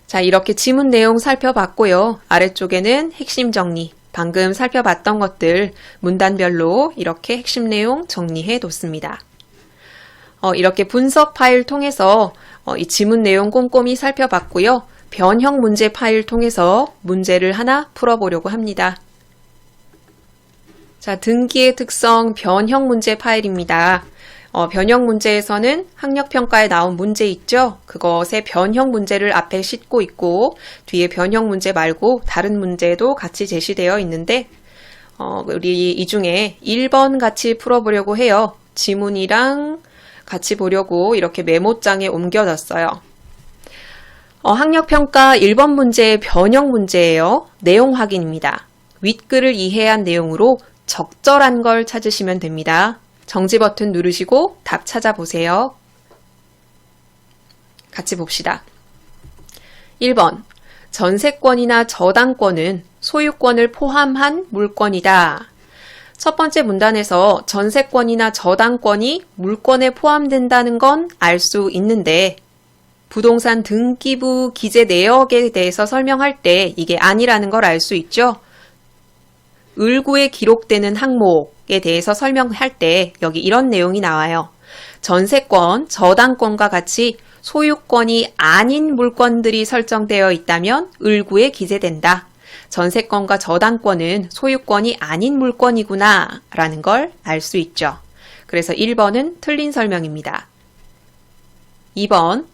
자, 이렇게 지문 내용 살펴봤고요. 아래쪽에는 핵심 정리, 방금 살펴봤던 것들 문단별로 이렇게 핵심 내용 정리해 놓습니다. 이렇게 분석 파일 통해서 이 지문 내용 꼼꼼히 살펴봤고요. 변형 문제 파일 통해서 문제를 하나 풀어보려고 합니다. 자, 등기의 특성 변형 문제 파일입니다. 변형 문제에서는 학력평가에 나온 문제 있죠? 그것의 변형 문제를 앞에 싣고 있고 뒤에 변형 문제 말고 다른 문제도 같이 제시되어 있는데 우리 이 중에 1번 같이 풀어보려고 해요. 지문이랑 같이 보려고 이렇게 메모장에 옮겨놨어요. 학력평가 1번 문제의 변형 문제예요. 내용 확인입니다. 윗글을 이해한 내용으로 적절한 걸 찾으시면 됩니다. 정지 버튼 누르시고 답 찾아보세요. 같이 봅시다. 1번. 전세권이나 저당권은 소유권을 포함한 물권이다. 첫 번째 문단에서 전세권이나 저당권이 물권에 포함된다는 건 알 수 있는데 부동산 등기부 기재 내역에 대해서 설명할 때 이게 아니라는 걸 알 수 있죠. 을구에 기록되는 항목에 대해서 설명할 때 여기 이런 내용이 나와요. 전세권, 저당권과 같이 소유권이 아닌 물권들이 설정되어 있다면 을구에 기재된다. 전세권과 저당권은 소유권이 아닌 물권이구나 라는 걸 알 수 있죠. 그래서 1번은 틀린 설명입니다. 2번,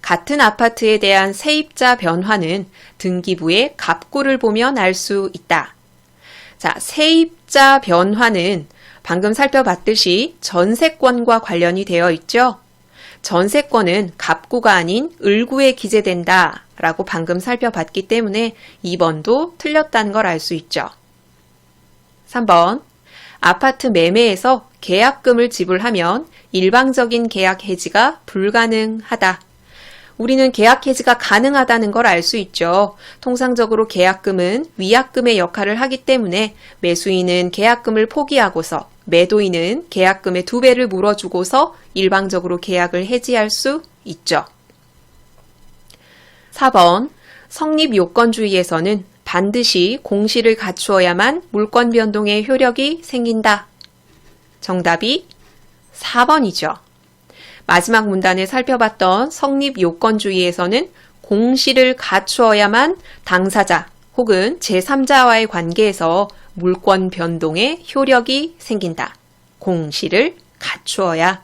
같은 아파트에 대한 세입자 변화는 등기부의 갑구를 보면 알 수 있다. 자, 세입자 변화는 방금 살펴봤듯이 전세권과 관련이 되어 있죠. 전세권은 갑구가 아닌 을구에 기재된다 라고 방금 살펴봤기 때문에 2번도 틀렸다는 걸 알 수 있죠. 3번, 아파트 매매에서 계약금을 지불하면 일방적인 계약 해지가 불가능하다. 우리는 계약 해지가 가능하다는 걸 알 수 있죠. 통상적으로 계약금은 위약금의 역할을 하기 때문에 매수인은 계약금을 포기하고서 매도인은 계약금의 2배를 물어주고서 일방적으로 계약을 해지할 수 있죠. 4번, 성립요건주의에서는 반드시 공시를 갖추어야만 물권 변동의 효력이 생긴다. 정답이 4번이죠. 마지막 문단을 살펴봤던 성립요건주의에서는 공시를 갖추어야만 당사자 혹은 제3자와의 관계에서 물권 변동의 효력이 생긴다. 공시를 갖추어야.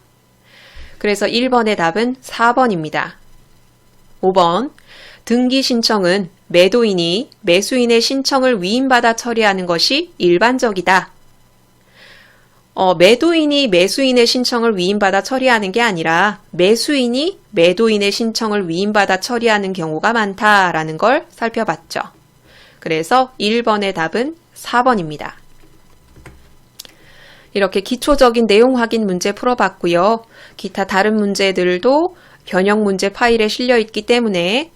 그래서 1번의 답은 4번입니다. 5번, 등기 신청은 매도인이 매수인의 신청을 위임받아 처리하는 것이 일반적이다. 매도인이 매수인의 신청을 위임받아 처리하는 게 아니라 매수인이 매도인의 신청을 위임받아 처리하는 경우가 많다라는 걸 살펴봤죠. 그래서 1번의 답은 4번입니다. 이렇게 기초적인 내용 확인 문제 풀어봤고요. 기타 다른 문제들도 변형 문제 파일에 실려 있기 때문에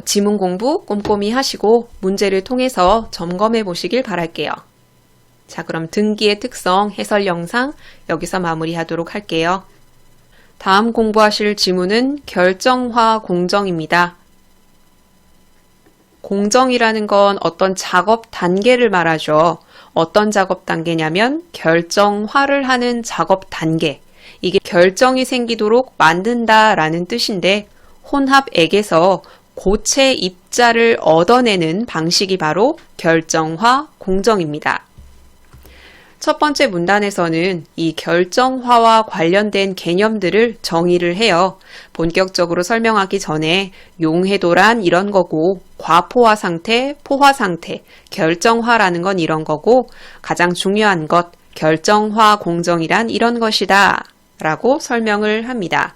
지문 공부 꼼꼼히 하시고 문제를 통해서 점검해 보시길 바랄게요. 자, 그럼 등기의 특성 해설 영상 여기서 마무리하도록 할게요. 다음 공부하실 지문은 결정화 공정입니다. 공정이라는 건 어떤 작업 단계를 말하죠. 어떤 작업 단계냐면 결정화를 하는 작업 단계. 이게 결정이 생기도록 만든다라는 뜻인데 혼합액에서 고체 입자를 얻어내는 방식이 바로 결정화 공정입니다. 첫 번째 문단에서는 이 결정화와 관련된 개념들을 정의를 해요. 본격적으로 설명하기 전에 용해도란 이런 거고 과포화 상태, 포화 상태, 결정화라는 건 이런 거고 가장 중요한 것, 결정화 공정이란 이런 것이다 라고 설명을 합니다.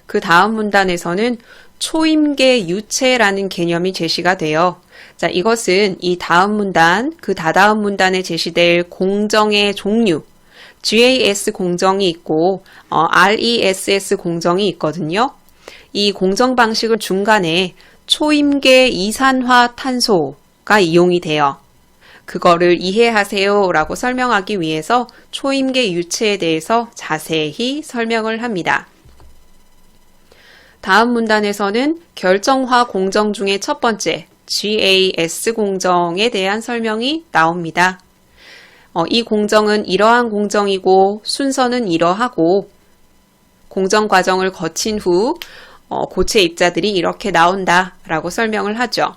그 다음 문단에서는 초임계 유체라는 개념이 제시가 돼요. 자, 이것은 이 다음 문단, 그 다다음 문단에 제시될 공정의 종류, GAS 공정이 있고 RESS 공정이 있거든요. 이 공정 방식은 중간에 초임계 이산화탄소가 이용이 돼요. 그거를 이해하세요 라고 설명하기 위해서 초임계 유체에 대해서 자세히 설명을 합니다. 다음 문단에서는 결정화 공정 중에 첫 번째 GAS 공정에 대한 설명이 나옵니다. 이 공정은 이러한 공정이고 순서는 이러하고 공정 과정을 거친 후 고체 입자들이 이렇게 나온다 라고 설명을 하죠.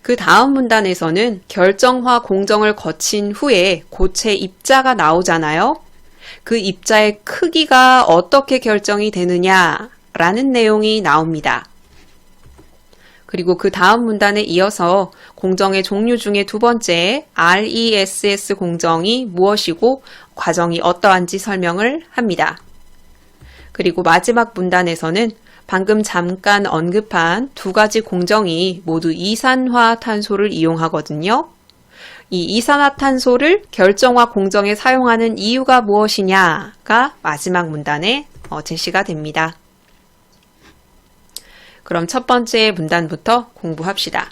그 다음 문단에서는 결정화 공정을 거친 후에 고체 입자가 나오잖아요. 그 입자의 크기가 어떻게 결정이 되느냐 라는 내용이 나옵니다. 그리고 그 다음 문단에 이어서 공정의 종류 중에 두 번째 RESS 공정이 무엇이고 과정이 어떠한지 설명을 합니다. 그리고 마지막 문단에서는 방금 잠깐 언급한 두 가지 공정이 모두 이산화탄소를 이용하거든요. 이 이산화탄소를 결정화 공정에 사용하는 이유가 무엇이냐가 마지막 문단에 제시가 됩니다. 그럼 첫 번째 문단부터 공부합시다.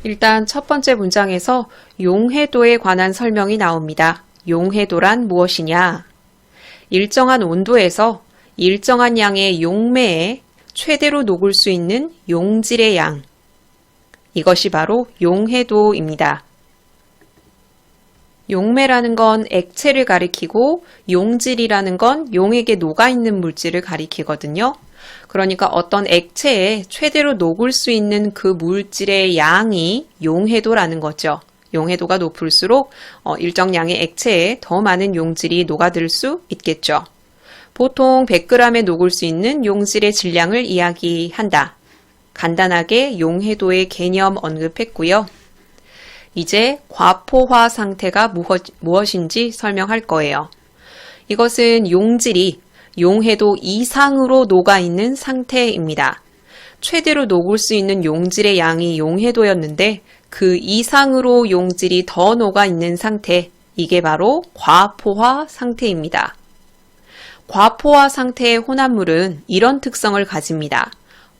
일단 첫 번째 문장에서 용해도에 관한 설명이 나옵니다. 용해도란 무엇이냐? 일정한 온도에서 일정한 양의 용매에 최대로 녹을 수 있는 용질의 양. 이것이 바로 용해도입니다. 용매라는 건 액체를 가리키고 용질이라는 건 용액에 녹아있는 물질을 가리키거든요. 그러니까 어떤 액체에 최대로 녹을 수 있는 그 물질의 양이 용해도라는 거죠. 용해도가 높을수록 일정 양의 액체에 더 많은 용질이 녹아들 수 있겠죠. 보통 100g에 녹을 수 있는 용질의 질량을 이야기한다. 간단하게 용해도의 개념 언급했고요. 이제 과포화 상태가 무엇인지 설명할 거예요. 이것은 용질이 용해도 이상으로 녹아있는 상태입니다. 최대로 녹을 수 있는 용질의 양이 용해도였는데 그 이상으로 용질이 더 녹아 있는 상태, 이게 바로 과포화 상태입니다. 과포화 상태의 혼합물은 이런 특성을 가집니다.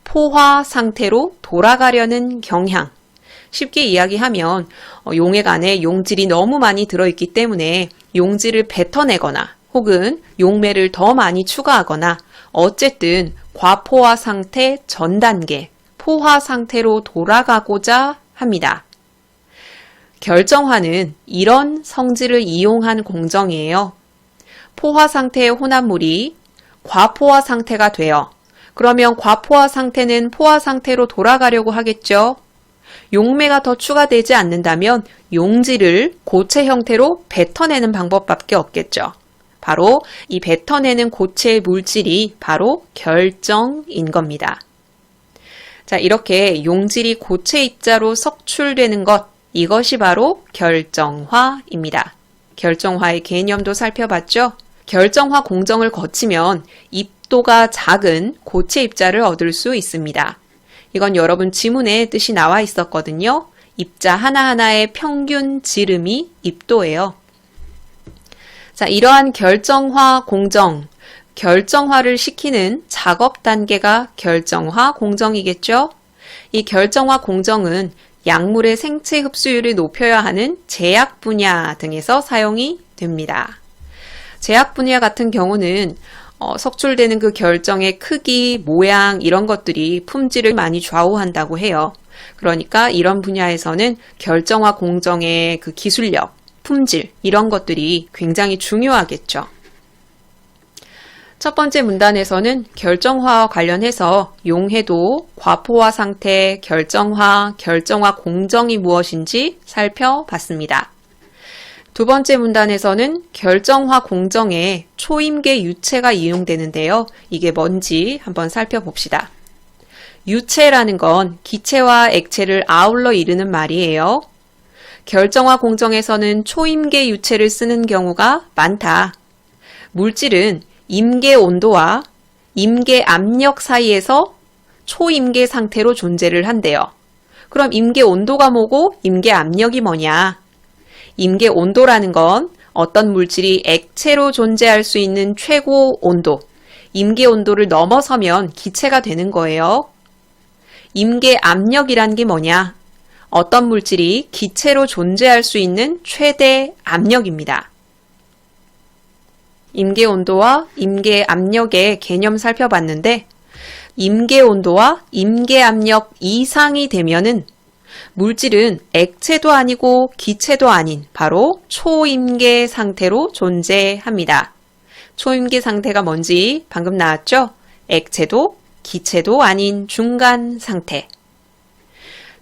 포화 상태로 돌아가려는 경향. 쉽게 이야기하면 용액 안에 용질이 너무 많이 들어있기 때문에 용질을 뱉어내거나 혹은 용매를 더 많이 추가하거나 어쨌든 과포화 상태 전 단계, 포화 상태로 돌아가고자 합니다. 결정화는 이런 성질을 이용한 공정이에요. 포화 상태의 혼합물이 과포화 상태가 돼요. 그러면 과포화 상태는 포화 상태로 돌아가려고 하겠죠. 용매가 더 추가되지 않는다면 용질을 고체 형태로 뱉어내는 방법밖에 없겠죠. 바로 이 뱉어내는 고체의 물질이 바로 결정인 겁니다. 자, 이렇게 용질이 고체 입자로 석출되는 것, 이것이 바로 결정화입니다. 결정화의 개념도 살펴봤죠? 결정화 공정을 거치면 입도가 작은 고체 입자를 얻을 수 있습니다. 이건 여러분 지문에 뜻이 나와 있었거든요. 입자 하나하나의 평균 지름이 입도예요. 자, 이러한 결정화 공정, 결정화를 시키는 작업 단계가 결정화 공정이겠죠? 이 결정화 공정은 약물의 생체 흡수율을 높여야 하는 제약 분야 등에서 사용이 됩니다. 제약 분야 같은 경우는 석출되는 그 결정의 크기, 모양 이런 것들이 품질을 많이 좌우한다고 해요. 그러니까 이런 분야에서는 결정화 공정의 그 기술력, 품질 이런 것들이 굉장히 중요하겠죠. 첫 번째 문단에서는 결정화와 관련해서 용해도, 과포화 상태, 결정화, 결정화 공정이 무엇인지 살펴봤습니다. 두 번째 문단에서는 결정화 공정에 초임계 유체가 이용되는데요. 이게 뭔지 한번 살펴봅시다. 유체라는 건 기체와 액체를 아울러 이르는 말이에요. 결정화 공정에서는 초임계 유체를 쓰는 경우가 많다. 물질은 임계 온도와 임계 압력 사이에서 초임계 상태로 존재를 한대요. 그럼 임계 온도가 뭐고 임계 압력이 뭐냐? 임계 온도라는 건 어떤 물질이 액체로 존재할 수 있는 최고 온도, 임계 온도를 넘어서면 기체가 되는 거예요. 임계 압력이란 게 뭐냐? 어떤 물질이 기체로 존재할 수 있는 최대 압력입니다. 임계 온도와 임계 압력의 개념 살펴봤는데 임계 온도와 임계 압력 이상이 되면은 물질은 액체도 아니고 기체도 아닌 바로 초임계 상태로 존재합니다. 초임계 상태가 뭔지 방금 나왔죠? 액체도 기체도 아닌 중간 상태.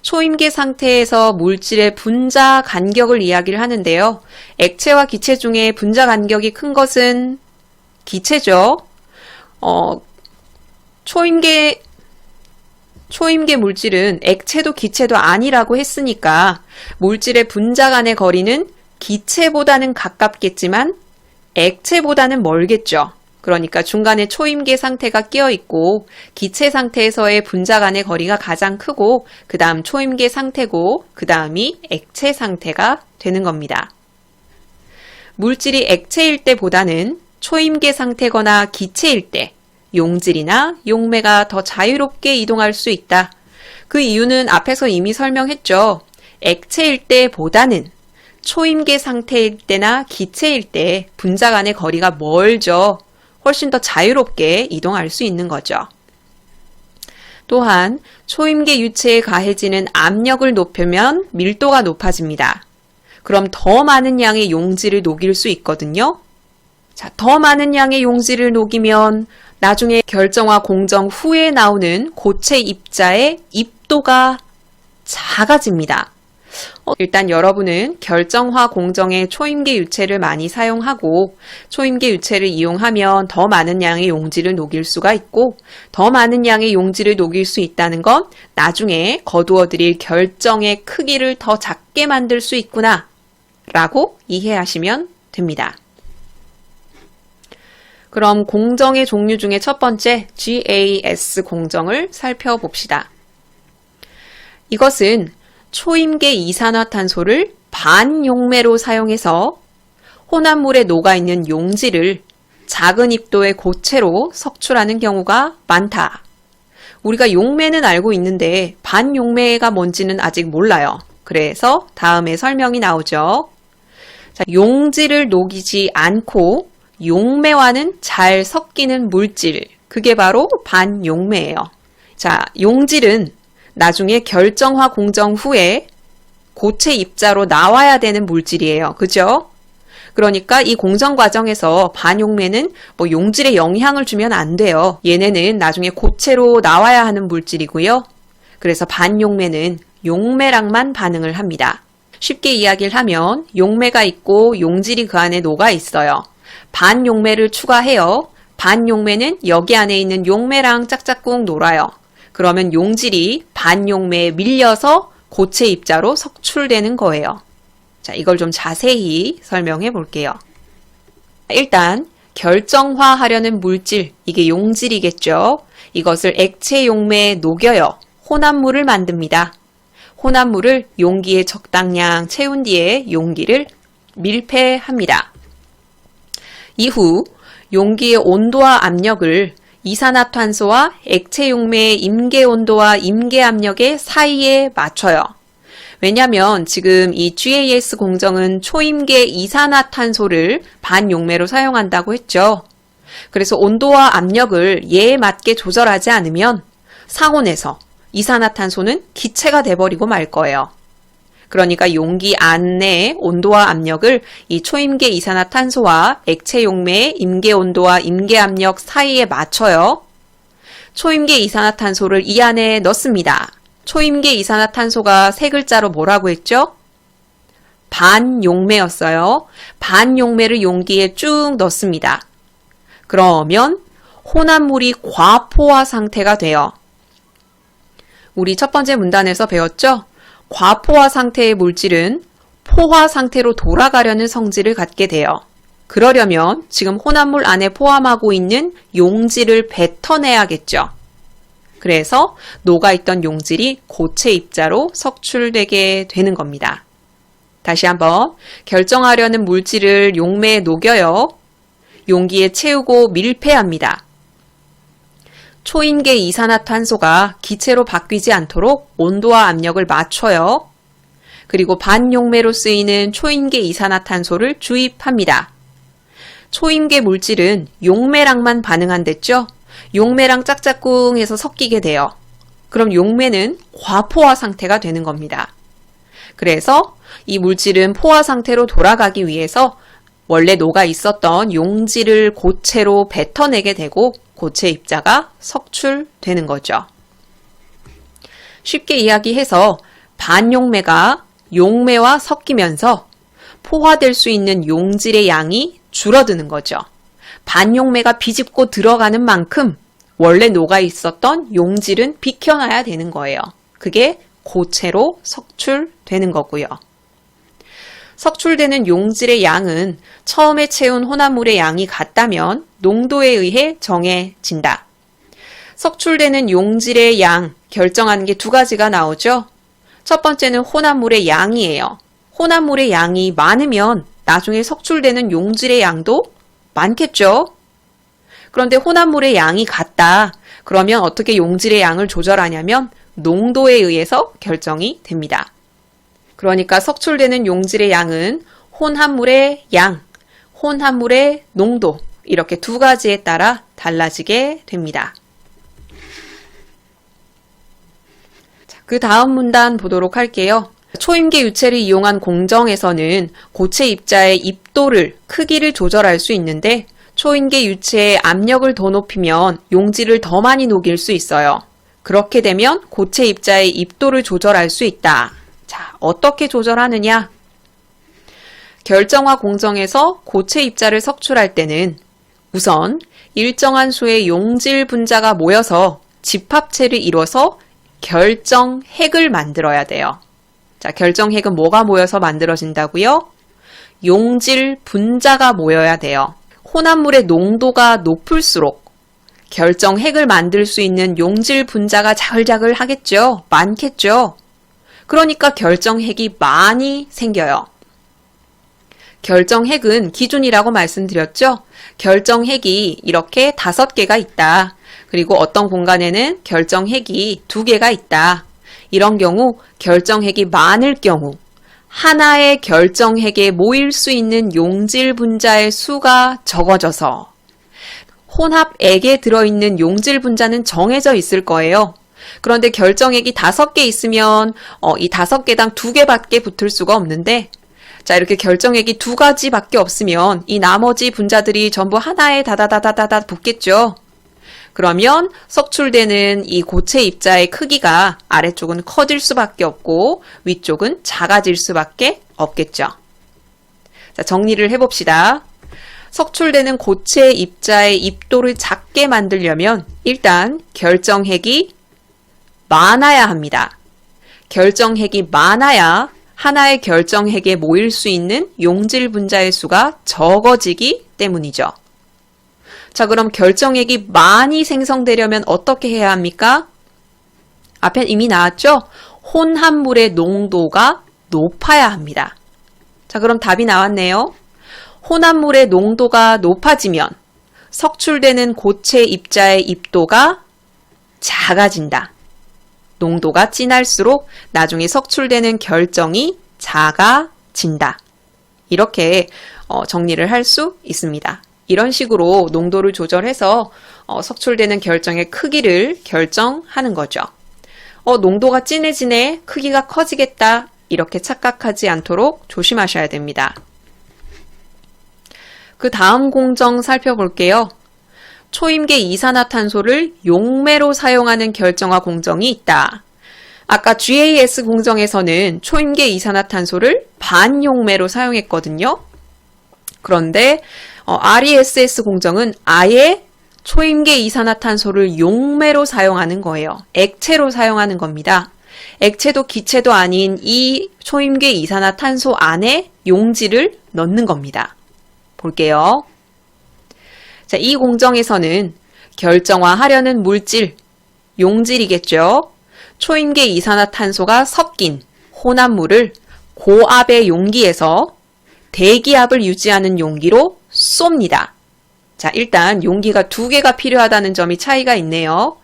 초임계 상태에서 물질의 분자 간격을 이야기를 하는데요. 액체와 기체 중에 분자 간격이 큰 것은 기체죠. 초임계 물질은 액체도 기체도 아니라고 했으니까 물질의 분자 간의 거리는 기체보다는 가깝겠지만 액체보다는 멀겠죠. 그러니까 중간에 초임계 상태가 끼어 있고 기체 상태에서의 분자 간의 거리가 가장 크고 그 다음 초임계 상태고 그 다음이 액체 상태가 되는 겁니다. 물질이 액체일 때보다는 초임계 상태거나 기체일 때 용질이나 용매가 더 자유롭게 이동할 수 있다. 그 이유는 앞에서 이미 설명했죠. 액체일 때보다는 초임계 상태일 때나 기체일 때 분자 간의 거리가 멀죠. 훨씬 더 자유롭게 이동할 수 있는 거죠. 또한 초임계 유체에 가해지는 압력을 높이면 밀도가 높아집니다. 그럼 더 많은 양의 용질을 녹일 수 있거든요. 자, 더 많은 양의 용질을 녹이면 나중에 결정화 공정 후에 나오는 고체 입자의 입도가 작아집니다. 일단 여러분은 결정화 공정의 초임계 유체를 많이 사용하고 초임계 유체를 이용하면 더 많은 양의 용질을 녹일 수가 있고 더 많은 양의 용질을 녹일 수 있다는 건 나중에 거두어 드릴 결정의 크기를 더 작게 만들 수 있구나 라고 이해하시면 됩니다. 그럼 공정의 종류 중에 첫 번째 GAS 공정을 살펴봅시다. 이것은 초임계 이산화탄소를 반용매로 사용해서 혼합물에 녹아있는 용지를 작은 입도의 고체로 석출하는 경우가 많다. 우리가 용매는 알고 있는데 반용매가 뭔지는 아직 몰라요. 그래서 다음에 설명이 나오죠. 자, 용지를 녹이지 않고 용매와는 잘 섞이는 물질, 그게 바로 반용매예요. 자, 용질은 나중에 결정화 공정 후에 고체 입자로 나와야 되는 물질이에요. 그죠? 그러니까 이 공정 과정에서 반용매는 용질에 영향을 주면 안 돼요. 얘네는 나중에 고체로 나와야 하는 물질이고요. 그래서 반용매는 용매랑만 반응을 합니다. 쉽게 이야기를 하면 용매가 있고 용질이 그 안에 녹아 있어요. 반용매를 추가해요. 반용매는 여기 안에 있는 용매랑 짝짝꿍 놀아요. 그러면 용질이 반용매에 밀려서 고체 입자로 석출되는 거예요. 자, 이걸 좀 자세히 설명해 볼게요. 일단 결정화하려는 물질, 이게 용질이겠죠. 이것을 액체 용매에 녹여요. 혼합물을 만듭니다. 혼합물을 용기에 적당량 채운 뒤에 용기를 밀폐합니다. 이후 용기의 온도와 압력을 이산화탄소와 액체 용매의 임계 온도와 임계 압력의 사이에 맞춰요. 왜냐하면 지금 이 GAS 공정은 초임계 이산화탄소를 반용매로 사용한다고 했죠. 그래서 온도와 압력을 얘에 맞게 조절하지 않으면 상온에서 이산화탄소는 기체가 돼버리고 말 거예요. 그러니까 용기 안의 온도와 압력을 이 초임계 이산화탄소와 액체 용매의 임계 온도와 임계 압력 사이에 맞춰요. 초임계 이산화탄소를 이 안에 넣습니다. 초임계 이산화탄소가 세 글자로 뭐라고 했죠? 반용매였어요. 반용매를 용기에 쭉 넣습니다. 그러면 혼합물이 과포화 상태가 돼요. 우리 첫 번째 문단에서 배웠죠? 과포화 상태의 물질은 포화 상태로 돌아가려는 성질을 갖게 돼요. 그러려면 지금 혼합물 안에 포함하고 있는 용질을 뱉어내야겠죠. 그래서 녹아있던 용질이 고체 입자로 석출되게 되는 겁니다. 다시 한번 결정하려는 물질을 용매에 녹여요. 용기에 채우고 밀폐합니다. 초임계 이산화탄소가 기체로 바뀌지 않도록 온도와 압력을 맞춰요. 그리고 반용매로 쓰이는 초임계 이산화탄소를 주입합니다. 초임계 물질은 용매랑만 반응한댔죠? 용매랑 짝짝꿍 해서 섞이게 돼요. 그럼 용매는 과포화 상태가 되는 겁니다. 그래서 이 물질은 포화 상태로 돌아가기 위해서 원래 녹아 있었던 용질을 고체로 뱉어내게 되고 고체 입자가 석출되는 거죠. 쉽게 이야기해서 반용매가 용매와 섞이면서 포화될 수 있는 용질의 양이 줄어드는 거죠. 반용매가 비집고 들어가는 만큼 원래 녹아 있었던 용질은 비켜나야 되는 거예요. 그게 고체로 석출되는 거고요. 석출되는 용질의 양은 처음에 채운 혼합물의 양이 같다면 농도에 의해 정해진다. 석출되는 용질의 양 결정하는 게 두 가지가 나오죠. 첫 번째는 혼합물의 양이에요. 혼합물의 양이 많으면 나중에 석출되는 용질의 양도 많겠죠. 그런데 혼합물의 양이 같다. 그러면 어떻게 용질의 양을 조절하냐면 농도에 의해서 결정이 됩니다. 그러니까 석출되는 용질의 양은 혼합물의 양, 혼합물의 농도 이렇게 두 가지에 따라 달라지게 됩니다. 자, 그 다음 문단 보도록 할게요. 초임계 유체를 이용한 공정에서는 고체 입자의 입도를, 크기를 조절할 수 있는데 초임계 유체의 압력을 더 높이면 용질을 더 많이 녹일 수 있어요. 그렇게 되면 고체 입자의 입도를 조절할 수 있다. 자, 어떻게 조절하느냐? 결정화 공정에서 고체 입자를 석출할 때는 우선 일정한 수의 용질 분자가 모여서 집합체를 이뤄서 결정핵을 만들어야 돼요. 자, 결정핵은 뭐가 모여서 만들어진다고요? 용질 분자가 모여야 돼요. 혼합물의 농도가 높을수록 결정핵을 만들 수 있는 용질 분자가 자글자글 하겠죠? 많겠죠? 그러니까 결정핵이 많이 생겨요. 결정핵은 기준이라고 말씀드렸죠? 결정핵이 이렇게 5개가 있다. 그리고 어떤 공간에는 결정핵이 2개가 있다. 이런 경우 결정핵이 많을 경우 하나의 결정핵에 모일 수 있는 용질 분자의 수가 적어져서 혼합액에 들어있는 용질 분자는 정해져 있을 거예요. 그런데 결정액이 5개 있으면 이 5개당 2개밖에 붙을 수가 없는데 자, 이렇게 결정액이 2가지밖에 없으면 이 나머지 분자들이 전부 하나에 다다다다다다 붙겠죠. 그러면 석출되는 이 고체 입자의 크기가 아래쪽은 커질 수밖에 없고 위쪽은 작아질 수밖에 없겠죠. 자, 정리를 해봅시다. 석출되는 고체 입자의 입도를 작게 만들려면 일단 결정핵이 많아야 합니다. 결정핵이 많아야 하나의 결정핵에 모일 수 있는 용질 분자의 수가 적어지기 때문이죠. 자, 그럼 결정핵이 많이 생성되려면 어떻게 해야 합니까? 앞에 이미 나왔죠? 혼합물의 농도가 높아야 합니다. 자, 그럼 답이 나왔네요. 혼합물의 농도가 높아지면 석출되는 고체 입자의 입도가 작아진다. 농도가 진할수록 나중에 석출되는 결정이 작아진다. 이렇게 정리를 할 수 있습니다. 이런 식으로 농도를 조절해서 석출되는 결정의 크기를 결정하는 거죠. 농도가 진해지네, 크기가 커지겠다, 이렇게 착각하지 않도록 조심하셔야 됩니다. 그 다음 공정 살펴볼게요. 초임계 이산화탄소를 용매로 사용하는 결정화 공정이 있다. 아까 GAS 공정에서는 초임계 이산화탄소를 반용매로 사용했거든요. 그런데 RESS 공정은 아예 초임계 이산화탄소를 용매로 사용하는 거예요. 액체로 사용하는 겁니다. 액체도 기체도 아닌 이 초임계 이산화탄소 안에 용질을 넣는 겁니다. 볼게요. 자, 이 공정에서는 결정화하려는 물질, 용질이겠죠. 초임계 이산화탄소가 섞인 혼합물을 고압의 용기에서 대기압을 유지하는 용기로 쏩니다. 자, 일단 용기가 2개가 필요하다는 점이 차이가 있네요.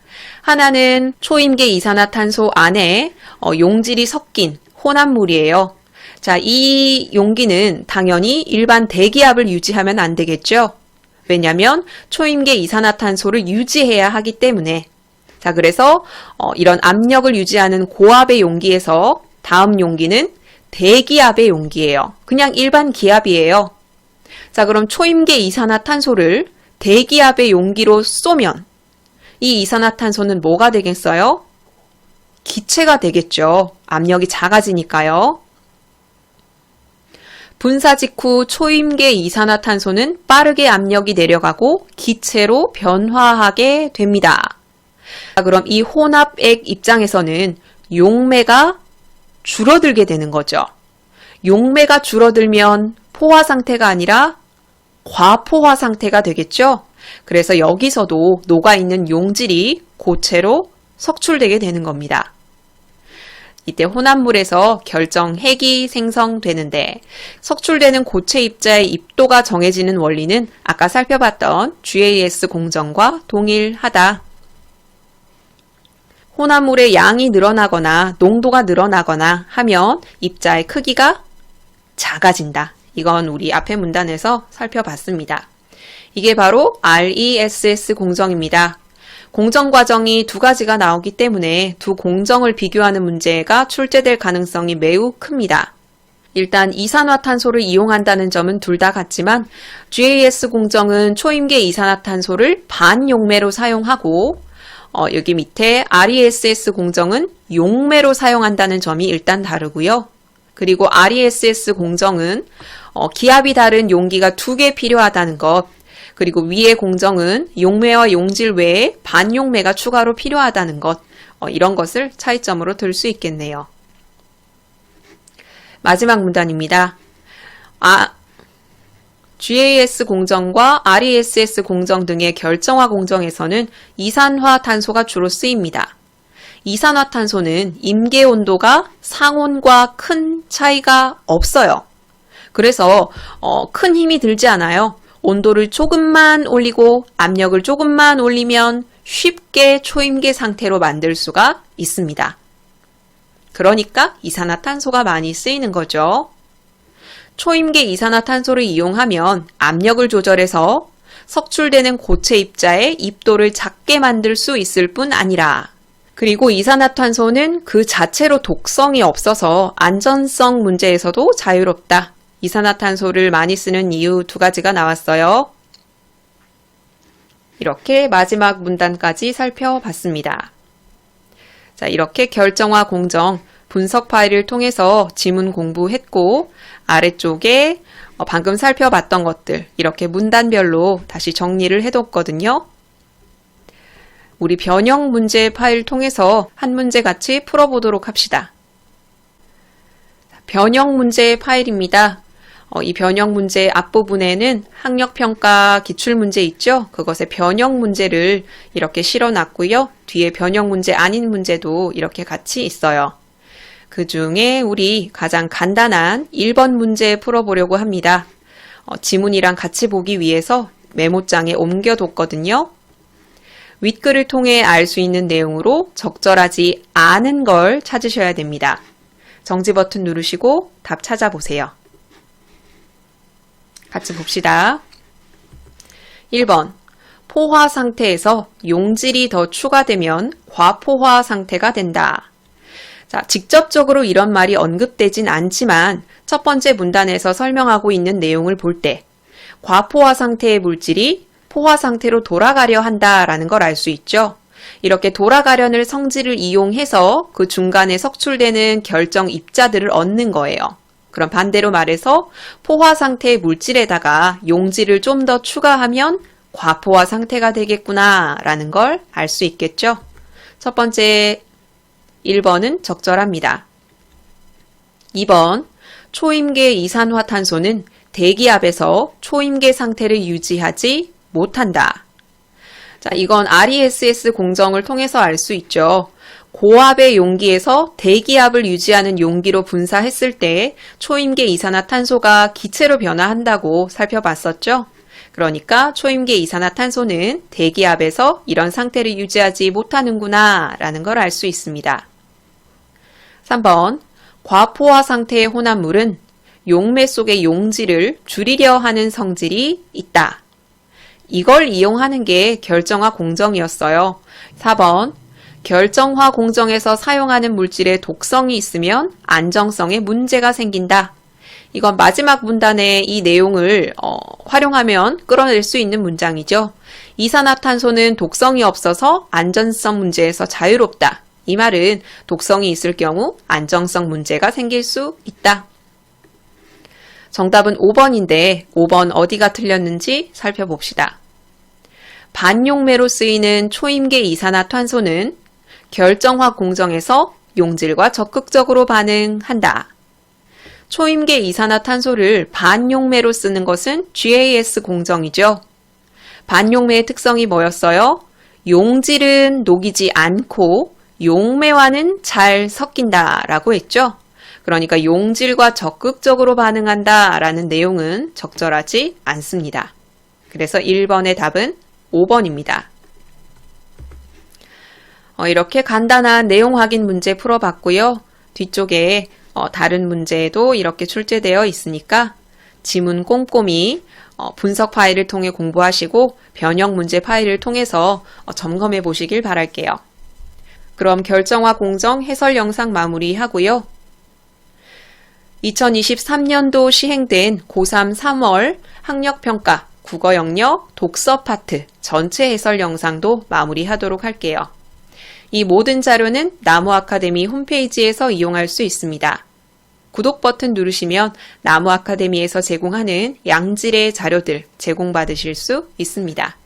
하나는 초임계 이산화탄소 안에 용질이 섞인 혼합물이에요. 자, 이 용기는 당연히 일반 대기압을 유지하면 안 되겠죠. 왜냐하면 초임계 이산화탄소를 유지해야 하기 때문에. 자, 그래서 이런 압력을 유지하는 고압의 용기에서 다음 용기는 대기압의 용기예요. 그냥 일반 기압이에요. 자, 그럼 초임계 이산화탄소를 대기압의 용기로 쏘면 이 이산화탄소는 뭐가 되겠어요? 기체가 되겠죠. 압력이 작아지니까요. 분사 직후 초임계 이산화탄소는 빠르게 압력이 내려가고 기체로 변화하게 됩니다. 자, 그럼 이 혼합액 입장에서는 용매가 줄어들게 되는 거죠. 용매가 줄어들면 포화 상태가 아니라 과포화 상태가 되겠죠. 그래서 여기서도 녹아있는 용질이 고체로 석출되게 되는 겁니다. 이때 혼합물에서 결정핵이 생성되는데 석출되는 고체 입자의 입도가 정해지는 원리는 아까 살펴봤던 GAS 공정과 동일하다. 혼합물의 양이 늘어나거나 농도가 늘어나거나 하면 입자의 크기가 작아진다. 이건 우리 앞의 문단에서 살펴봤습니다. 이게 바로 RESS 공정입니다. 공정 과정이 2가지가 나오기 때문에 두 공정을 비교하는 문제가 출제될 가능성이 매우 큽니다. 일단 이산화탄소를 이용한다는 점은 둘 다 같지만 GAS 공정은 초임계 이산화탄소를 반용매로 사용하고 여기 밑에 RESS 공정은 용매로 사용한다는 점이 일단 다르고요. 그리고 RESS 공정은 기압이 다른 용기가 2개 필요하다는 것, 그리고 위의 공정은 용매와 용질 외에 반용매가 추가로 필요하다는 것, 이런 것을 차이점으로 들 수 있겠네요. 마지막 문단입니다. GAS 공정과 RESS 공정 등의 결정화 공정에서는 이산화탄소가 주로 쓰입니다. 이산화탄소는 임계 온도가 상온과 큰 차이가 없어요. 그래서 큰 힘이 들지 않아요. 온도를 조금만 올리고 압력을 조금만 올리면 쉽게 초임계 상태로 만들 수가 있습니다. 그러니까 이산화탄소가 많이 쓰이는 거죠. 초임계 이산화탄소를 이용하면 압력을 조절해서 석출되는 고체 입자의 입도를 작게 만들 수 있을 뿐 아니라, 그리고 이산화탄소는 그 자체로 독성이 없어서 안전성 문제에서도 자유롭다. 이산화탄소를 많이 쓰는 이유 2가지가 나왔어요. 이렇게 마지막 문단까지 살펴봤습니다. 자, 이렇게 결정화 공정 분석 파일을 통해서 지문 공부했고, 아래쪽에 방금 살펴봤던 것들 이렇게 문단별로 다시 정리를 해뒀거든요. 우리 변형 문제 파일 통해서 한 문제 같이 풀어보도록 합시다. 변형 문제 파일입니다. 이 변형 문제 앞부분에는 학력평가 기출문제 있죠? 그것의 변형 문제를 이렇게 실어놨고요. 뒤에 변형 문제 아닌 문제도 이렇게 같이 있어요. 그 중에 우리 가장 간단한 1번 문제 풀어보려고 합니다. 지문이랑 같이 보기 위해서 메모장에 옮겨뒀거든요. 윗글을 통해 알 수 있는 내용으로 적절하지 않은 걸 찾으셔야 됩니다. 정지 버튼 누르시고 답 찾아보세요. 같이 봅시다. 1번, 포화 상태에서 용질이 더 추가되면 과포화 상태가 된다. 자, 직접적으로 이런 말이 언급되진 않지만 첫 번째 문단에서 설명하고 있는 내용을 볼 때 과포화 상태의 물질이 포화 상태로 돌아가려 한다라는 걸 알 수 있죠. 이렇게 돌아가려는 성질을 이용해서 그 중간에 석출되는 결정 입자들을 얻는 거예요. 그럼 반대로 말해서 포화 상태의 물질에다가 용질을 좀 더 추가하면 과포화 상태가 되겠구나 라는 걸 알 수 있겠죠. 첫 번째 1번은 적절합니다. 2번, 초임계 이산화탄소는 대기압에서 초임계 상태를 유지하지 못한다. 자, 이건 RESS 공정을 통해서 알 수 있죠. 고압의 용기에서 대기압을 유지하는 용기로 분사했을 때 초임계 이산화탄소가 기체로 변화한다고 살펴봤었죠. 그러니까 초임계 이산화탄소는 대기압에서 이런 상태를 유지하지 못하는구나 라는 걸 알 수 있습니다. 3번, 과포화 상태의 혼합물은 용매 속의 용질을 줄이려 하는 성질이 있다. 이걸 이용하는 게 결정화 공정이었어요. 4번, 결정화 공정에서 사용하는 물질에 독성이 있으면 안정성에 문제가 생긴다. 이건 마지막 문단에 이 내용을 활용하면 끌어낼 수 있는 문장이죠. 이산화탄소는 독성이 없어서 안전성 문제에서 자유롭다. 이 말은 독성이 있을 경우 안정성 문제가 생길 수 있다. 정답은 5번인데 5번 어디가 틀렸는지 살펴봅시다. 반용매로 쓰이는 초임계 이산화탄소는 결정화 공정에서 용질과 적극적으로 반응한다. 초임계 이산화탄소를 반용매로 쓰는 것은 GAS 공정이죠. 반용매의 특성이 뭐였어요? 용질은 녹이지 않고 용매와는 잘 섞인다 라고 했죠. 그러니까 용질과 적극적으로 반응한다 라는 내용은 적절하지 않습니다. 그래서 1번의 답은 5번입니다. 이렇게 간단한 내용 확인 문제 풀어봤고요. 뒤쪽에 다른 문제도 이렇게 출제되어 있으니까 지문 꼼꼼히 분석 파일을 통해 공부하시고 변형 문제 파일을 통해서 점검해 보시길 바랄게요. 그럼 결정화 공정 해설 영상 마무리하고요. 2023년도 시행된 고3 3월 학력평가 국어 영역 독서 파트 전체 해설 영상도 마무리하도록 할게요. 이 모든 자료는 나무아카데미 홈페이지에서 이용할 수 있습니다. 구독 버튼 누르시면 나무아카데미에서 제공하는 양질의 자료들 제공받으실 수 있습니다.